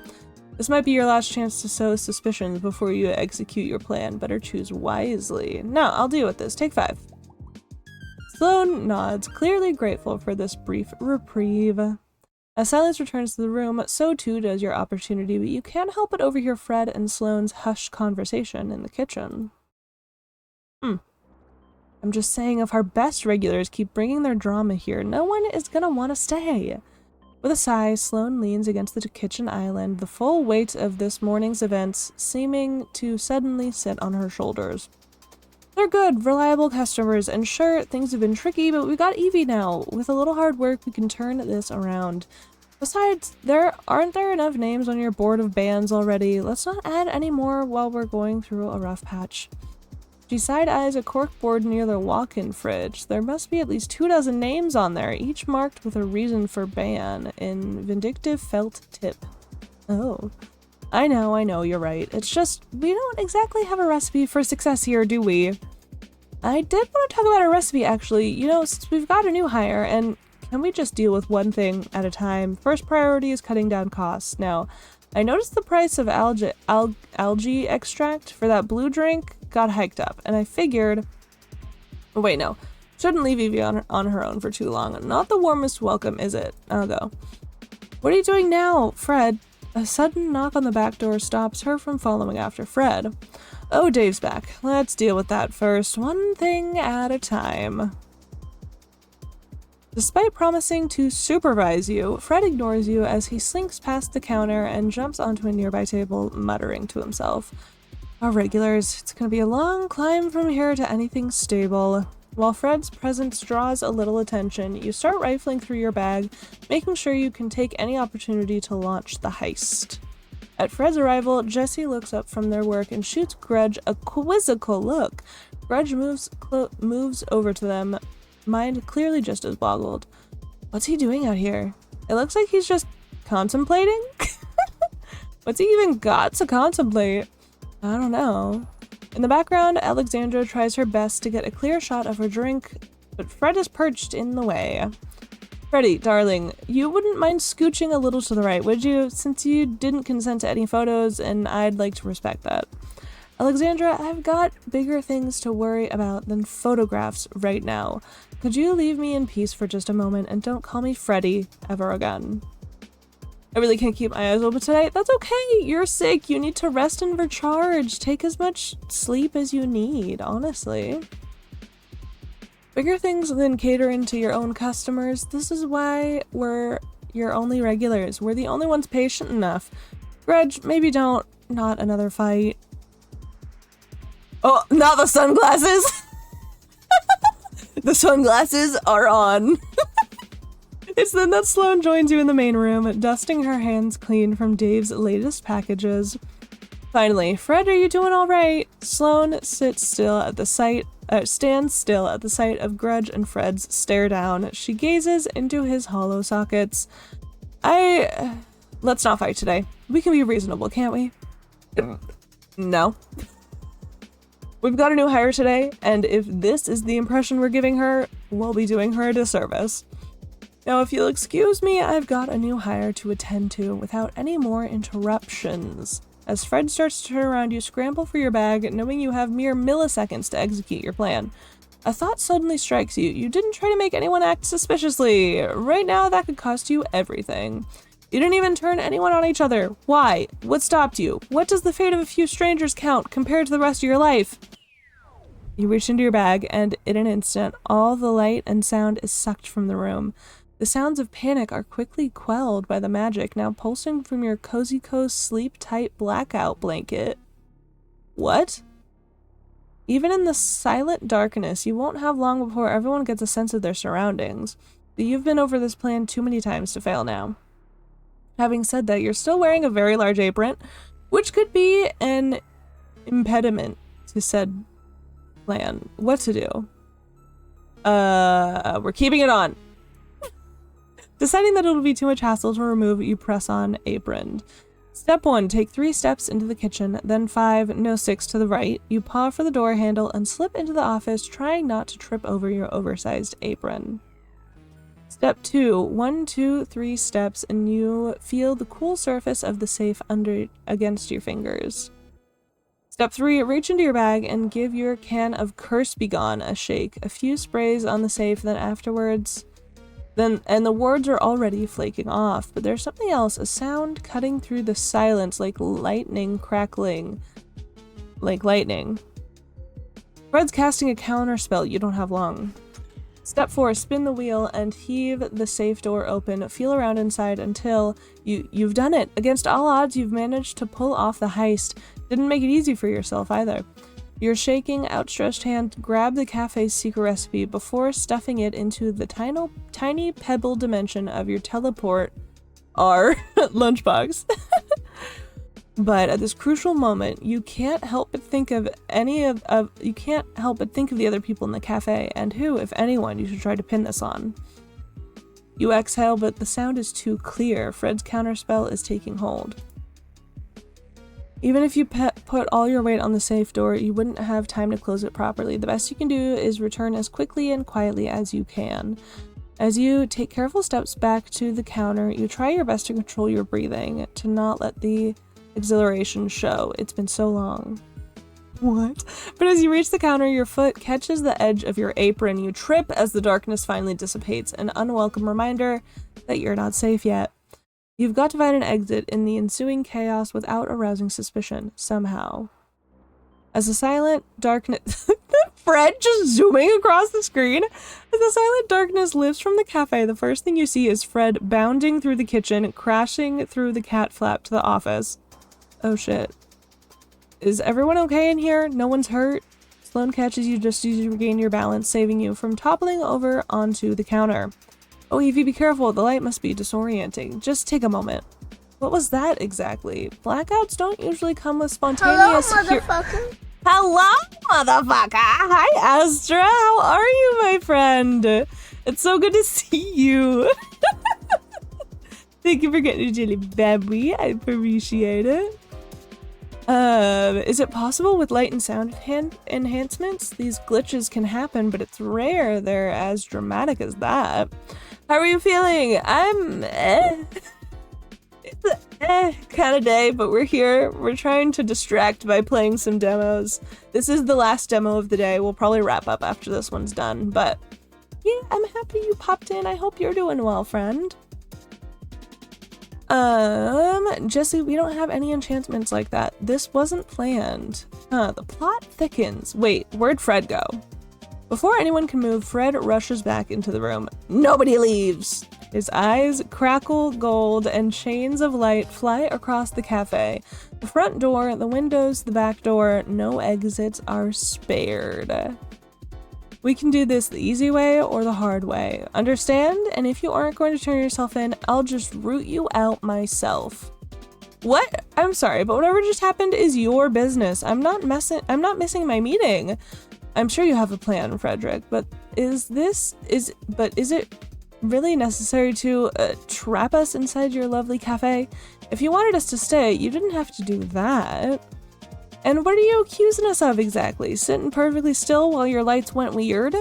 This might be your last chance to sow suspicions before you execute your plan. Better choose wisely. No, I'll deal with this. Take 5. Sloane nods, clearly grateful for this brief reprieve. As silence returns to the room, so too does your opportunity, but you can't help but overhear Fred and Sloane's hushed conversation in the kitchen. I'm just saying, if our best regulars keep bringing their drama here, no one is gonna want to stay. With a sigh, Sloane leans against the kitchen island, the full weight of this morning's events seeming to suddenly sit on her shoulders. They're good, reliable customers, and sure, things have been tricky, but we got Evie now. With a little hard work, we can turn this around. Besides, aren't there enough names on your board of bands already? Let's not add any more while we're going through a rough patch. She side-eyes a corkboard near the walk-in fridge. There must be at least 24 names on there, each marked with a reason for ban in vindictive felt tip. Oh. I know, you're right. It's just, we don't exactly have a recipe for success here, do we? I did want to talk about a recipe, actually. You know, since we've got a new hire, and can we just deal with one thing at a time? First priority is cutting down costs. Now, I noticed the price of algae extract for that blue drink got hiked up, and I figured... Oh, wait, no. Shouldn't leave Evie on her own for too long. Not the warmest welcome, is it? I'll go. What are you doing now, Fred? A sudden knock on the back door stops her from following after Fred. Oh, Dave's back. Let's deal with that first. One thing at a time. Despite promising to supervise you, Fred ignores you as he slinks past the counter and jumps onto a nearby table, muttering to himself. Our regulars, it's gonna be a long climb from here to anything stable. While Fred's presence draws a little attention, you start rifling through your bag, making sure you can take any opportunity to launch the heist. At Fred's arrival, Jesse looks up from their work and shoots Grudge a quizzical look. Grudge moves over to them, mind clearly just as boggled. What's he doing out here? It looks like he's just contemplating? What's he even got to contemplate? I don't know. In the background, Alexandra tries her best to get a clear shot of her drink, but Fred is perched in the way. Freddie, darling, you wouldn't mind scooching a little to the right, would you? Since you didn't consent to any photos, and I'd like to respect that. Alexandra, I've got bigger things to worry about than photographs right now. Could you leave me in peace for just a moment and don't call me Freddie ever again? I really can't keep my eyes open tonight. That's okay. You're sick. You need to rest and recharge. Take as much sleep as you need, honestly. Bigger things than catering to your own customers. This is why we're your only regulars. We're the only ones patient enough. Grudge, maybe don't. Not another fight. Oh, not the sunglasses! The sunglasses are on. It's then that Sloane joins you in the main room, dusting her hands clean from Dave's latest packages. Finally, Fred, are you doing all right? Sloane stands still at the sight of Grudge and Fred's stare down. She gazes into his hollow sockets. Let's not fight today. We can be reasonable, can't we? No. We've got a new hire today, and if this is the impression we're giving her, we'll be doing her a disservice. Now, if you'll excuse me, I've got a new hire to attend to without any more interruptions. As Fred starts to turn around, you scramble for your bag, knowing you have mere milliseconds to execute your plan. A thought suddenly strikes you. You didn't try to make anyone act suspiciously. Right now, that could cost you everything. You didn't even turn anyone on each other. Why? What stopped you? What does the fate of a few strangers count compared to the rest of your life? You reach into your bag, and in an instant, all the light and sound is sucked from the room. The sounds of panic are quickly quelled by the magic now pulsing from your Cozy Co sleep-tight blackout blanket. What? Even in the silent darkness, you won't have long before everyone gets a sense of their surroundings. But you've been over this plan too many times to fail now. Having said that, you're still wearing a very large apron, which could be an impediment to said plan. What to do? We're keeping it on. Deciding that it'll be too much hassle to remove, you press on apron. Step 1, take 3 steps into the kitchen, then 5, no 6 to the right. You paw for the door handle and slip into the office, trying not to trip over your oversized apron. Step 2, 1, 2, 3 steps, and you feel the cool surface of the safe against your fingers. Step 3, reach into your bag and give your can of Curse Begone a shake. A few sprays on the safe, then afterwards... and the words are already flaking off, but there's something else, a sound cutting through the silence like lightning crackling. Like lightning. Fred's casting a counter spell. You don't have long. Step 4, spin the wheel and heave the safe door open. Feel around inside until you've done it. Against all odds, you've managed to pull off the heist. Didn't make it easy for yourself either. Your shaking, outstretched hand grab the cafe's secret recipe before stuffing it into the tiny pebble dimension of your teleport R lunchbox. But at this crucial moment, you can't help but think of the other people in the cafe and who, if anyone, you should try to pin this on. You exhale, but the sound is too clear. Fred's counterspell is taking hold. Even if you put all your weight on the safe door, you wouldn't have time to close it properly. The best you can do is return as quickly and quietly as you can. As you take careful steps back to the counter, you try your best to control your breathing, to not let the exhilaration show. It's been so long. What? But as you reach the counter, your foot catches the edge of your apron. You trip as the darkness finally dissipates, an unwelcome reminder that you're not safe yet. You've got to find an exit in the ensuing chaos without arousing suspicion, somehow. As the silent darkness... Fred just zooming across the screen. As the silent darkness lifts from the cafe, the first thing you see is Fred bounding through the kitchen, crashing through the cat flap to the office. Oh shit. Is everyone okay in here? No one's hurt? Sloane catches you just as you regain your balance, saving you from toppling over onto the counter. Oh, Evie, be careful. The light must be disorienting. Just take a moment. What was that exactly? Blackouts don't usually come with spontaneous... Hello, motherfucker. Hello, motherfucker! Hi, Astra! How are you, my friend? It's so good to see you. Thank you for getting a jelly baby. I appreciate it. Is it possible with light and sound enhancements? These glitches can happen, but it's rare they're as dramatic as that. How are you feeling? I'm It's a kind of day, but we're here. We're trying to distract by playing some demos. This is the last demo of the day. We'll probably wrap up after this one's done, but yeah, I'm happy you popped in. I hope you're doing well, friend. Jesse, we don't have any enchantments like that. This wasn't planned. The plot thickens. Wait, where'd Fred go? Before anyone can move, Fred rushes back into the room. Nobody leaves! His eyes crackle gold and chains of light fly across the cafe. The front door, the windows, the back door, no exits are spared. We can do this the easy way or the hard way. Understand? And if you aren't going to turn yourself in, I'll just root you out myself. What? I'm sorry, but whatever just happened is your business. I'm not missing my meeting. I'm sure you have a plan, Frederick, but is it really necessary to trap us inside your lovely cafe? If you wanted us to stay, you didn't have to do that. And what are you accusing us of exactly? Sitting perfectly still while your lights went weird?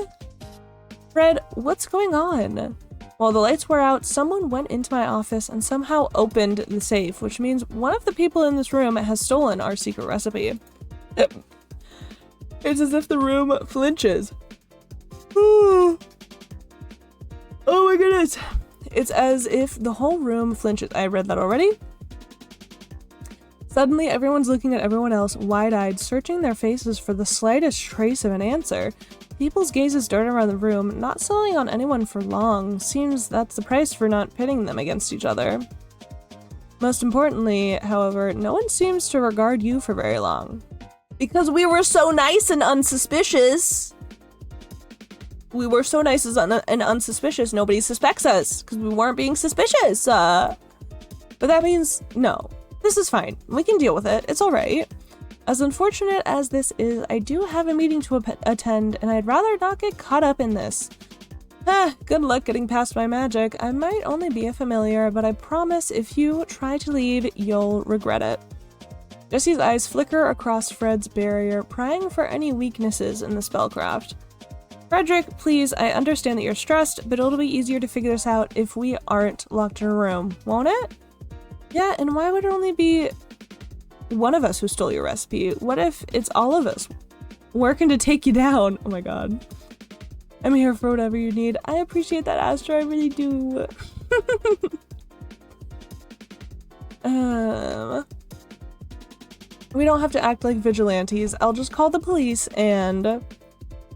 Fred, what's going on? While the lights were out, someone went into my office and somehow opened the safe, which means one of the people in this room has stolen our secret recipe. It's as if the room flinches. Oh my goodness. It's as if the whole room flinches. I read that already. Suddenly, everyone's looking at everyone else, wide-eyed, searching their faces for the slightest trace of an answer. People's gazes dart around the room, not settling on anyone for long. Seems that's the price for not pitting them against each other. Most importantly, however, no one seems to regard you for very long. Because we were so nice and unsuspicious. We were so nice and unsuspicious, nobody suspects us, because we weren't being suspicious. But that means, no. This is fine. We can deal with it. It's alright. As unfortunate as this is, I do have a meeting to attend, and I'd rather not get caught up in this. Good luck getting past my magic. I might only be a familiar, but I promise if you try to leave, you'll regret it. Jesse's eyes flicker across Fred's barrier, prying for any weaknesses in the spellcraft. Frederick, please, I understand that you're stressed, but it'll be easier to figure this out if we aren't locked in a room, won't it? Yeah, and why would it only be one of us who stole your recipe? What if it's all of us working to take you down? Oh my god. I'm here for whatever you need. I appreciate that, Astra, I really do. We don't have to act like vigilantes. I'll just call the police and...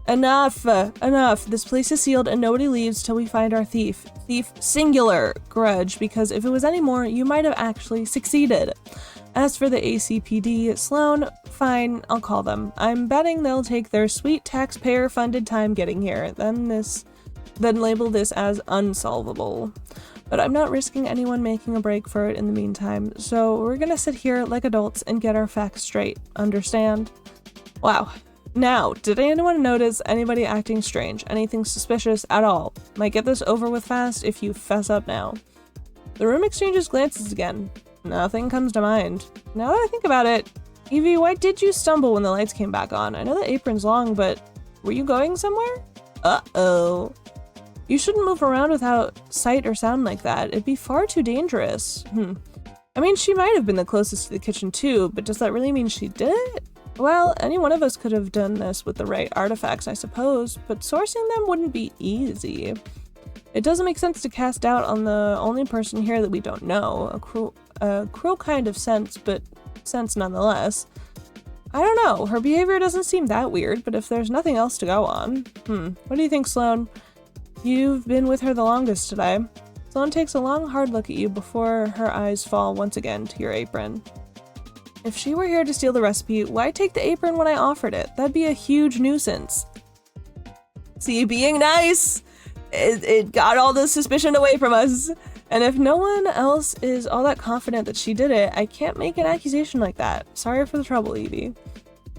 Enough! Enough! This place is sealed and nobody leaves till we find our thief. Thief singular grudge, because if it was any more, you might have actually succeeded. As for the ACPD, Sloane, fine, I'll call them. I'm betting they'll take their sweet taxpayer-funded time getting here, then label this as unsolvable. But I'm not risking anyone making a break for it in the meantime, so we're gonna sit here like adults and get our facts straight. Understand? Wow. Now, did anyone notice anybody acting strange? Anything suspicious at all? Might get this over with fast if you fess up now. The room exchanges glances again. Nothing comes to mind. Now that I think about it, Evie, why did you stumble when the lights came back on? I know the apron's long, but were you going somewhere? Uh-oh. You shouldn't move around without sight or sound like that. It'd be far too dangerous. I mean, she might have been the closest to the kitchen too, but does that really mean she did it? Well, any one of us could have done this with the right artifacts, I suppose, but sourcing them wouldn't be easy. It doesn't make sense to cast doubt on the only person here that we don't know. A cruel kind of sense, but sense nonetheless. I don't know, her behavior doesn't seem that weird, but if there's nothing else to go on. What do you think, Sloane? You've been with her the longest today. Sloane takes a long, hard look at you before her eyes fall once again to your apron. If she were here to steal the recipe, why take the apron when I offered it? That'd be a huge nuisance. See, being nice! It got all the suspicion away from us. And if no one else is all that confident that she did it, I can't make an accusation like that. Sorry for the trouble, Evie.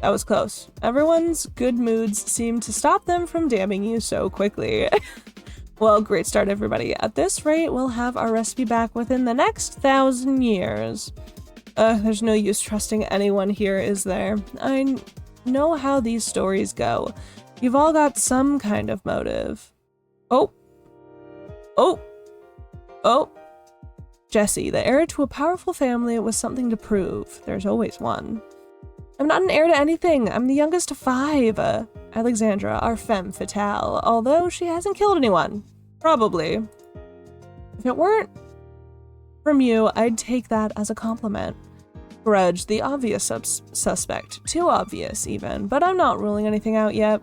That was close. Everyone's good moods seem to stop them from damning you so quickly. Well, great start, everybody. At this rate, we'll have our recipe back within the next 1,000 years. There's no use trusting anyone here, is there? I know how these stories go. You've all got some kind of motive. Oh. Jesse, the heir to a powerful family with something to prove. There's always one. I'm not an heir to anything. I'm the youngest of 5. Alexandra, our femme fatale, although she hasn't killed anyone. Probably. If it weren't from you, I'd take that as a compliment. Grudge, the obvious suspect. Too obvious, even, but I'm not ruling anything out yet.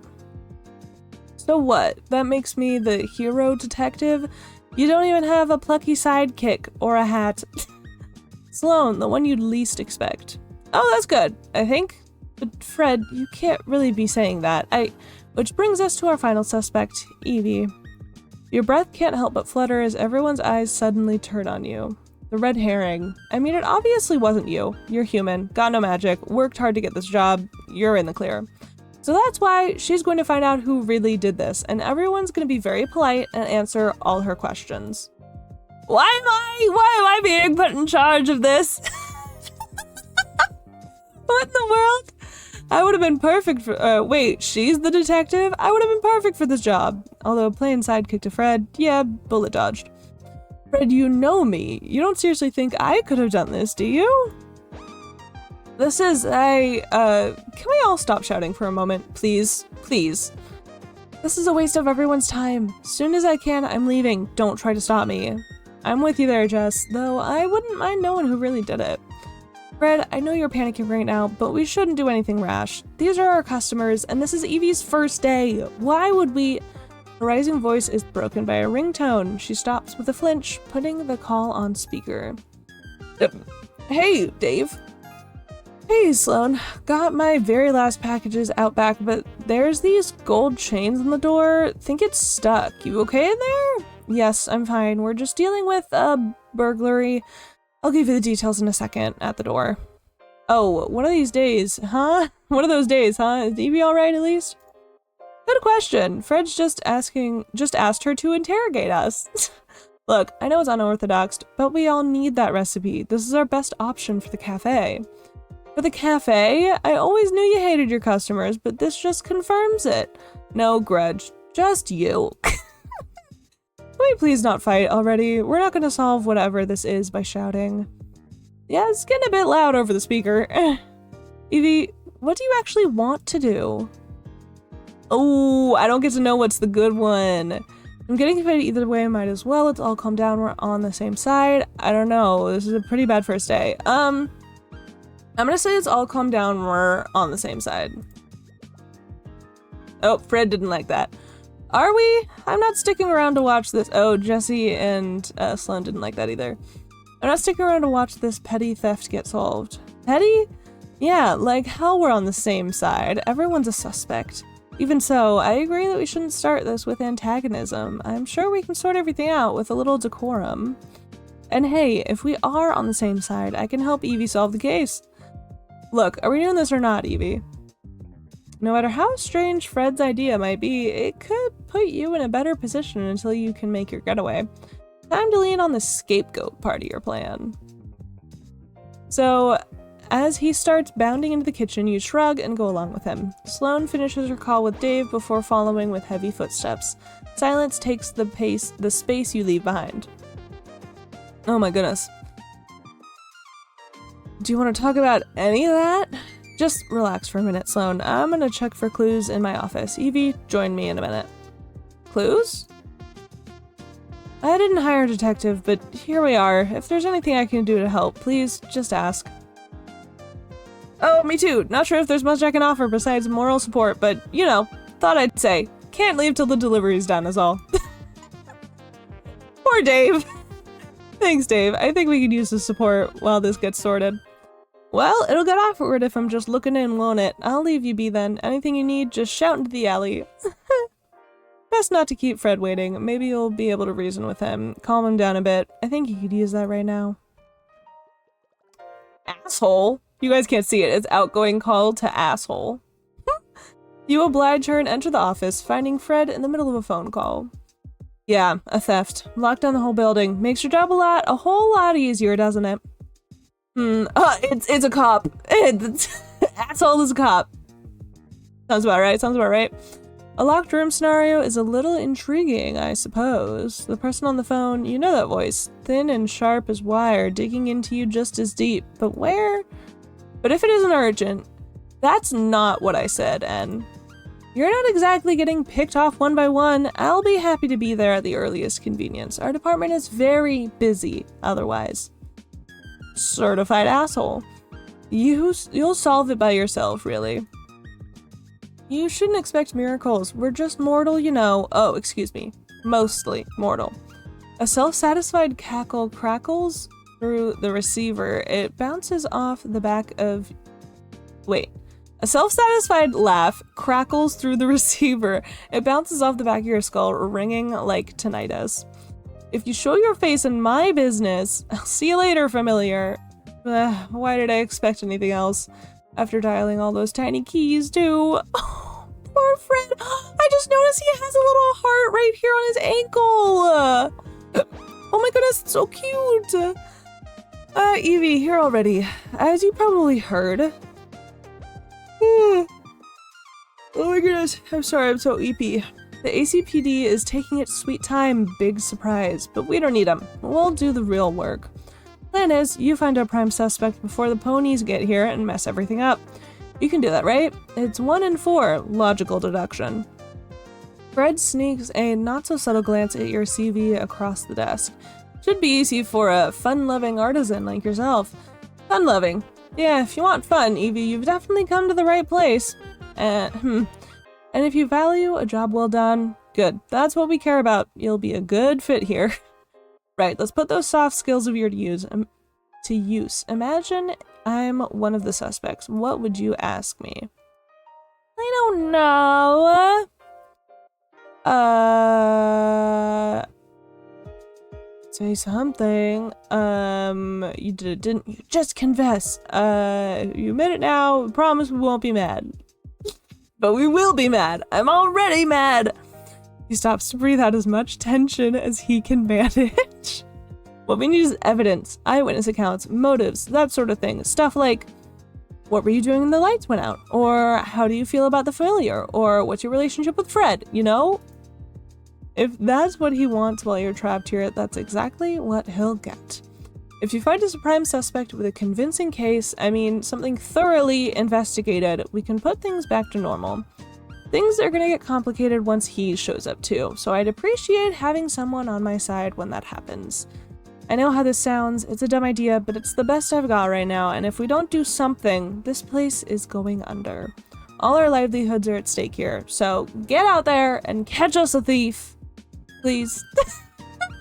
So what? That makes me the hero detective? You don't even have a plucky sidekick or a hat. Sloane, the one you'd least expect. Oh, that's good, I think. But Fred, you can't really be saying that. Which brings us to our final suspect, Evie. Your breath can't help but flutter as everyone's eyes suddenly turn on you. The red herring. I mean, it obviously wasn't you. You're human, got no magic, worked hard to get this job, you're in the clear. So that's why she's going to find out who really did this, and everyone's going to be very polite and answer all her questions. Why am I being put in charge of this? What in the world? I would have been perfect for- wait, she's the detective? I would have been perfect for this job. Although playing sidekick to Fred, yeah, bullet dodged. Fred, you know me. You don't seriously think I could have done this, do you? This is can we all stop shouting for a moment, please? Please. This is a waste of everyone's time. As soon as I can, I'm leaving. Don't try to stop me. I'm with you there, Jess, though I wouldn't mind knowing who really did it. Fred, I know you're panicking right now, but we shouldn't do anything rash. These are our customers, and this is Evie's first day. Why would we— Her rising voice is broken by a ringtone. She stops with a flinch, putting the call on speaker. Hey, Dave. Hey, Sloane. Got my very last packages out back, but there's these gold chains on the door. Think it's stuck. You okay in there? Yes, I'm fine. We're just dealing with a burglary. I'll give you the details in a second at the door. Oh, one of these days, huh? One of those days, huh? Is Evie alright at least? Good question. Fred's just asked her to interrogate us. Look, I know it's unorthodox, but we all need that recipe. This is our best option for the cafe. For the cafe? I always knew you hated your customers, but this just confirms it. No grudge. Just you. Can we please not fight already? We're not gonna solve whatever this is by shouting. Yeah, it's getting a bit loud over the speaker. Evie, what do you actually want to do? Oh, I don't get to know what's the good one. I'm getting confused either way, might as well. Let's all calm down, we're on the same side. I don't know, this is a pretty bad first day. I'm gonna say it's all calm down, we're on the same side. Oh, Fred didn't like that. Are we? I'm not sticking around to watch this. Oh, Jesse and Sloane didn't like that either. I'm not sticking around to watch this petty theft get solved. Petty? Yeah, like hell we're on the same side. Everyone's a suspect. Even so, I agree that we shouldn't start this with antagonism. I'm sure we can sort everything out with a little decorum. And hey, if we are on the same side, I can help Evie solve the case. Look, are we doing this or not, Evie? No matter how strange Fred's idea might be, it could put you in a better position until you can make your getaway. Time to lean on the scapegoat part of your plan. So, as he starts bounding into the kitchen, you shrug and go along with him. Sloane finishes her call with Dave before following with heavy footsteps. Silence takes the space you leave behind. Oh my goodness. Do you want to talk about any of that? Just relax for a minute, Sloan. I'm gonna check for clues in my office. Evie, join me in a minute. Clues? I didn't hire a detective, but here we are. If there's anything I can do to help, please just ask. Oh, me too. Not sure if there's much I can offer besides moral support, but, you know, thought I'd say. Can't leave till the delivery's done is all. Poor Dave. Thanks, Dave. I think we could use the support while this gets sorted. Well, it'll get awkward if I'm just looking in, won't it? I'll leave you be then. Anything you need, just shout into the alley. Best not to keep Fred waiting. Maybe you'll be able to reason with him. Calm him down a bit. I think you could use that right now. Asshole. You guys can't see it. It's outgoing call to asshole. You oblige her and enter the office, finding Fred in the middle of a phone call. Yeah, a theft. Locked down the whole building. Makes your job a whole lot easier, doesn't it? It's a cop. Asshole is a cop. Sounds about right. A locked room scenario is a little intriguing, I suppose. The person on the phone, you know that voice. Thin and sharp as wire, digging into you just as deep. But where? But if it isn't urgent, that's not what I said, and you're not exactly getting picked off one by one. I'll be happy to be there at the earliest convenience. Our department is very busy otherwise. Certified asshole. You'll solve it by yourself, really. You shouldn't expect miracles. We're just mortal, you know. Oh, excuse me. Mostly mortal. A self-satisfied cackle crackles through the receiver. It bounces off the back of... Wait. A self-satisfied laugh crackles through the receiver. It bounces off the back of your skull, ringing like tinnitus. If you show your face in my business, I'll see you later, familiar. Why did I expect anything else? After dialing all those tiny keys, too. Oh, poor Fred. I just noticed he has a little heart right here on his ankle. Oh my goodness, it's so cute. Evie, here already. As you probably heard. Oh my goodness, I'm sorry, I'm so eepy. The ACPD is taking its sweet time, big surprise, but we don't need them. We'll do the real work. Plan is, you find our prime suspect before the ponies get here and mess everything up. You can do that, right? It's 1 in 4, logical deduction. Fred sneaks a not-so-subtle glance at your CV across the desk. Should be easy for a fun-loving artisan like yourself. Fun-loving. Yeah, if you want fun, Evie, you've definitely come to the right place. And if you value a job well done, good. That's what we care about. You'll be a good fit here. Right, let's put those soft skills of yours to use. Imagine I'm one of the suspects. What would you ask me? I don't know. Say something. You did it, didn't you? Just confess. You admit it now. I promise we won't be mad. But we will be mad. I'm already mad. He stops to breathe out as much tension as he can manage. What we need is evidence, eyewitness accounts, motives, that sort of thing. Stuff like, what were you doing when the lights went out? Or how do you feel about the familiar? Or what's your relationship with Fred? You know? If that's what he wants while you're trapped here, that's exactly what he'll get. If you find us a prime suspect with a convincing case, I mean something thoroughly investigated, we can put things back to normal. Things are gonna get complicated once he shows up too, so I'd appreciate having someone on my side when that happens. I know how this sounds, it's a dumb idea, but it's the best I've got right now, and if we don't do something, this place is going under. All our livelihoods are at stake here, so get out there and catch us a thief. Please.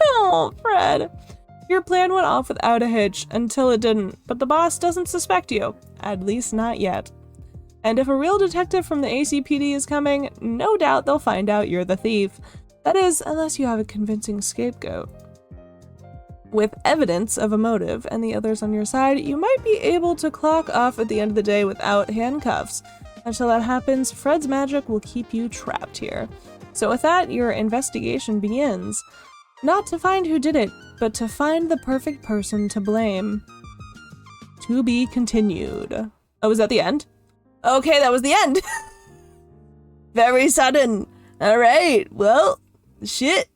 Oh, Fred. Your plan went off without a hitch, until it didn't, but the boss doesn't suspect you. At least not yet. And if a real detective from the ACPD is coming, no doubt they'll find out you're the thief. That is, unless you have a convincing scapegoat. With evidence of a motive and the others on your side, you might be able to clock off at the end of the day without handcuffs. Until that happens, Fred's magic will keep you trapped here. So with that, your investigation begins. Not to find who did it, but to find the perfect person to blame. To be continued. Oh, was that the end? Okay, that was the end. Very sudden. All right, well, shit.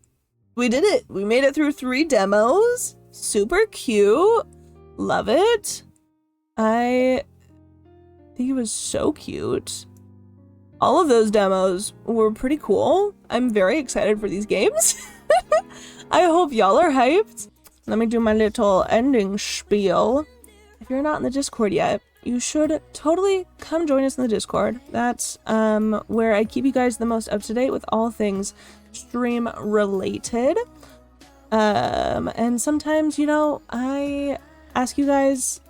We did it. We made it through 3 demos. Super cute. Love it. The think it was so cute. All of those demos were pretty cool. I'm very excited for these games. I hope y'all are hyped. Let me do my little ending spiel. If you're not in the Discord yet, you should totally come join us in the Discord. That's where I keep you guys the most up to date with all things stream related. And sometimes, you know, I ask you guys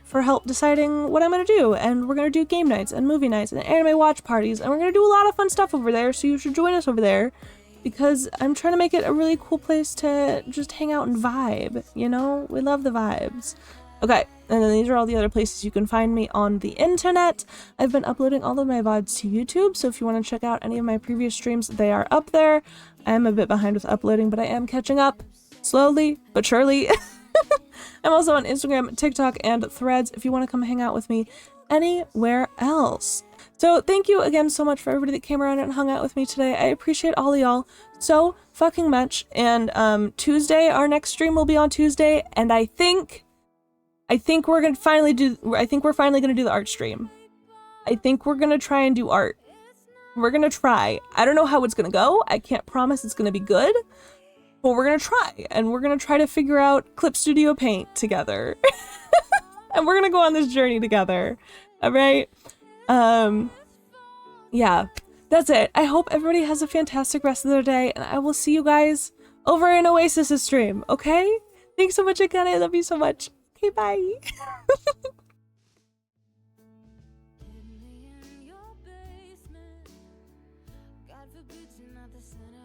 for help deciding what I'm gonna do, and we're gonna do game nights and movie nights and anime watch parties, and we're gonna do a lot of fun stuff over there, so you should join us over there, because I'm trying to make it a really cool place to just hang out and vibe, you know? We love the vibes. Okay, and then these are all the other places you can find me on the internet. I've been uploading all of my VODs to YouTube, so if you want to check out any of my previous streams, they are up there. I am a bit behind with uploading, but I am catching up. Slowly, but surely. I'm also on Instagram, TikTok, and Threads if you want to come hang out with me anywhere else. So thank you again so much for everybody that came around and hung out with me today. I appreciate all of y'all so fucking much. And Tuesday, our next stream will be on Tuesday, and I think we're gonna finally do the art stream. I think we're gonna try and do art. We're gonna try. I don't know how it's gonna go. I can't promise it's gonna be good. But we're gonna try, and we're gonna try to figure out Clip Studio Paint together. And we're gonna go on this journey together. Alright? Yeah. That's it. I hope everybody has a fantastic rest of their day, and I will see you guys over in Oasis' stream, okay? Thanks so much again. I love you so much. Okay, bye. In your basement, God forbid you're not the center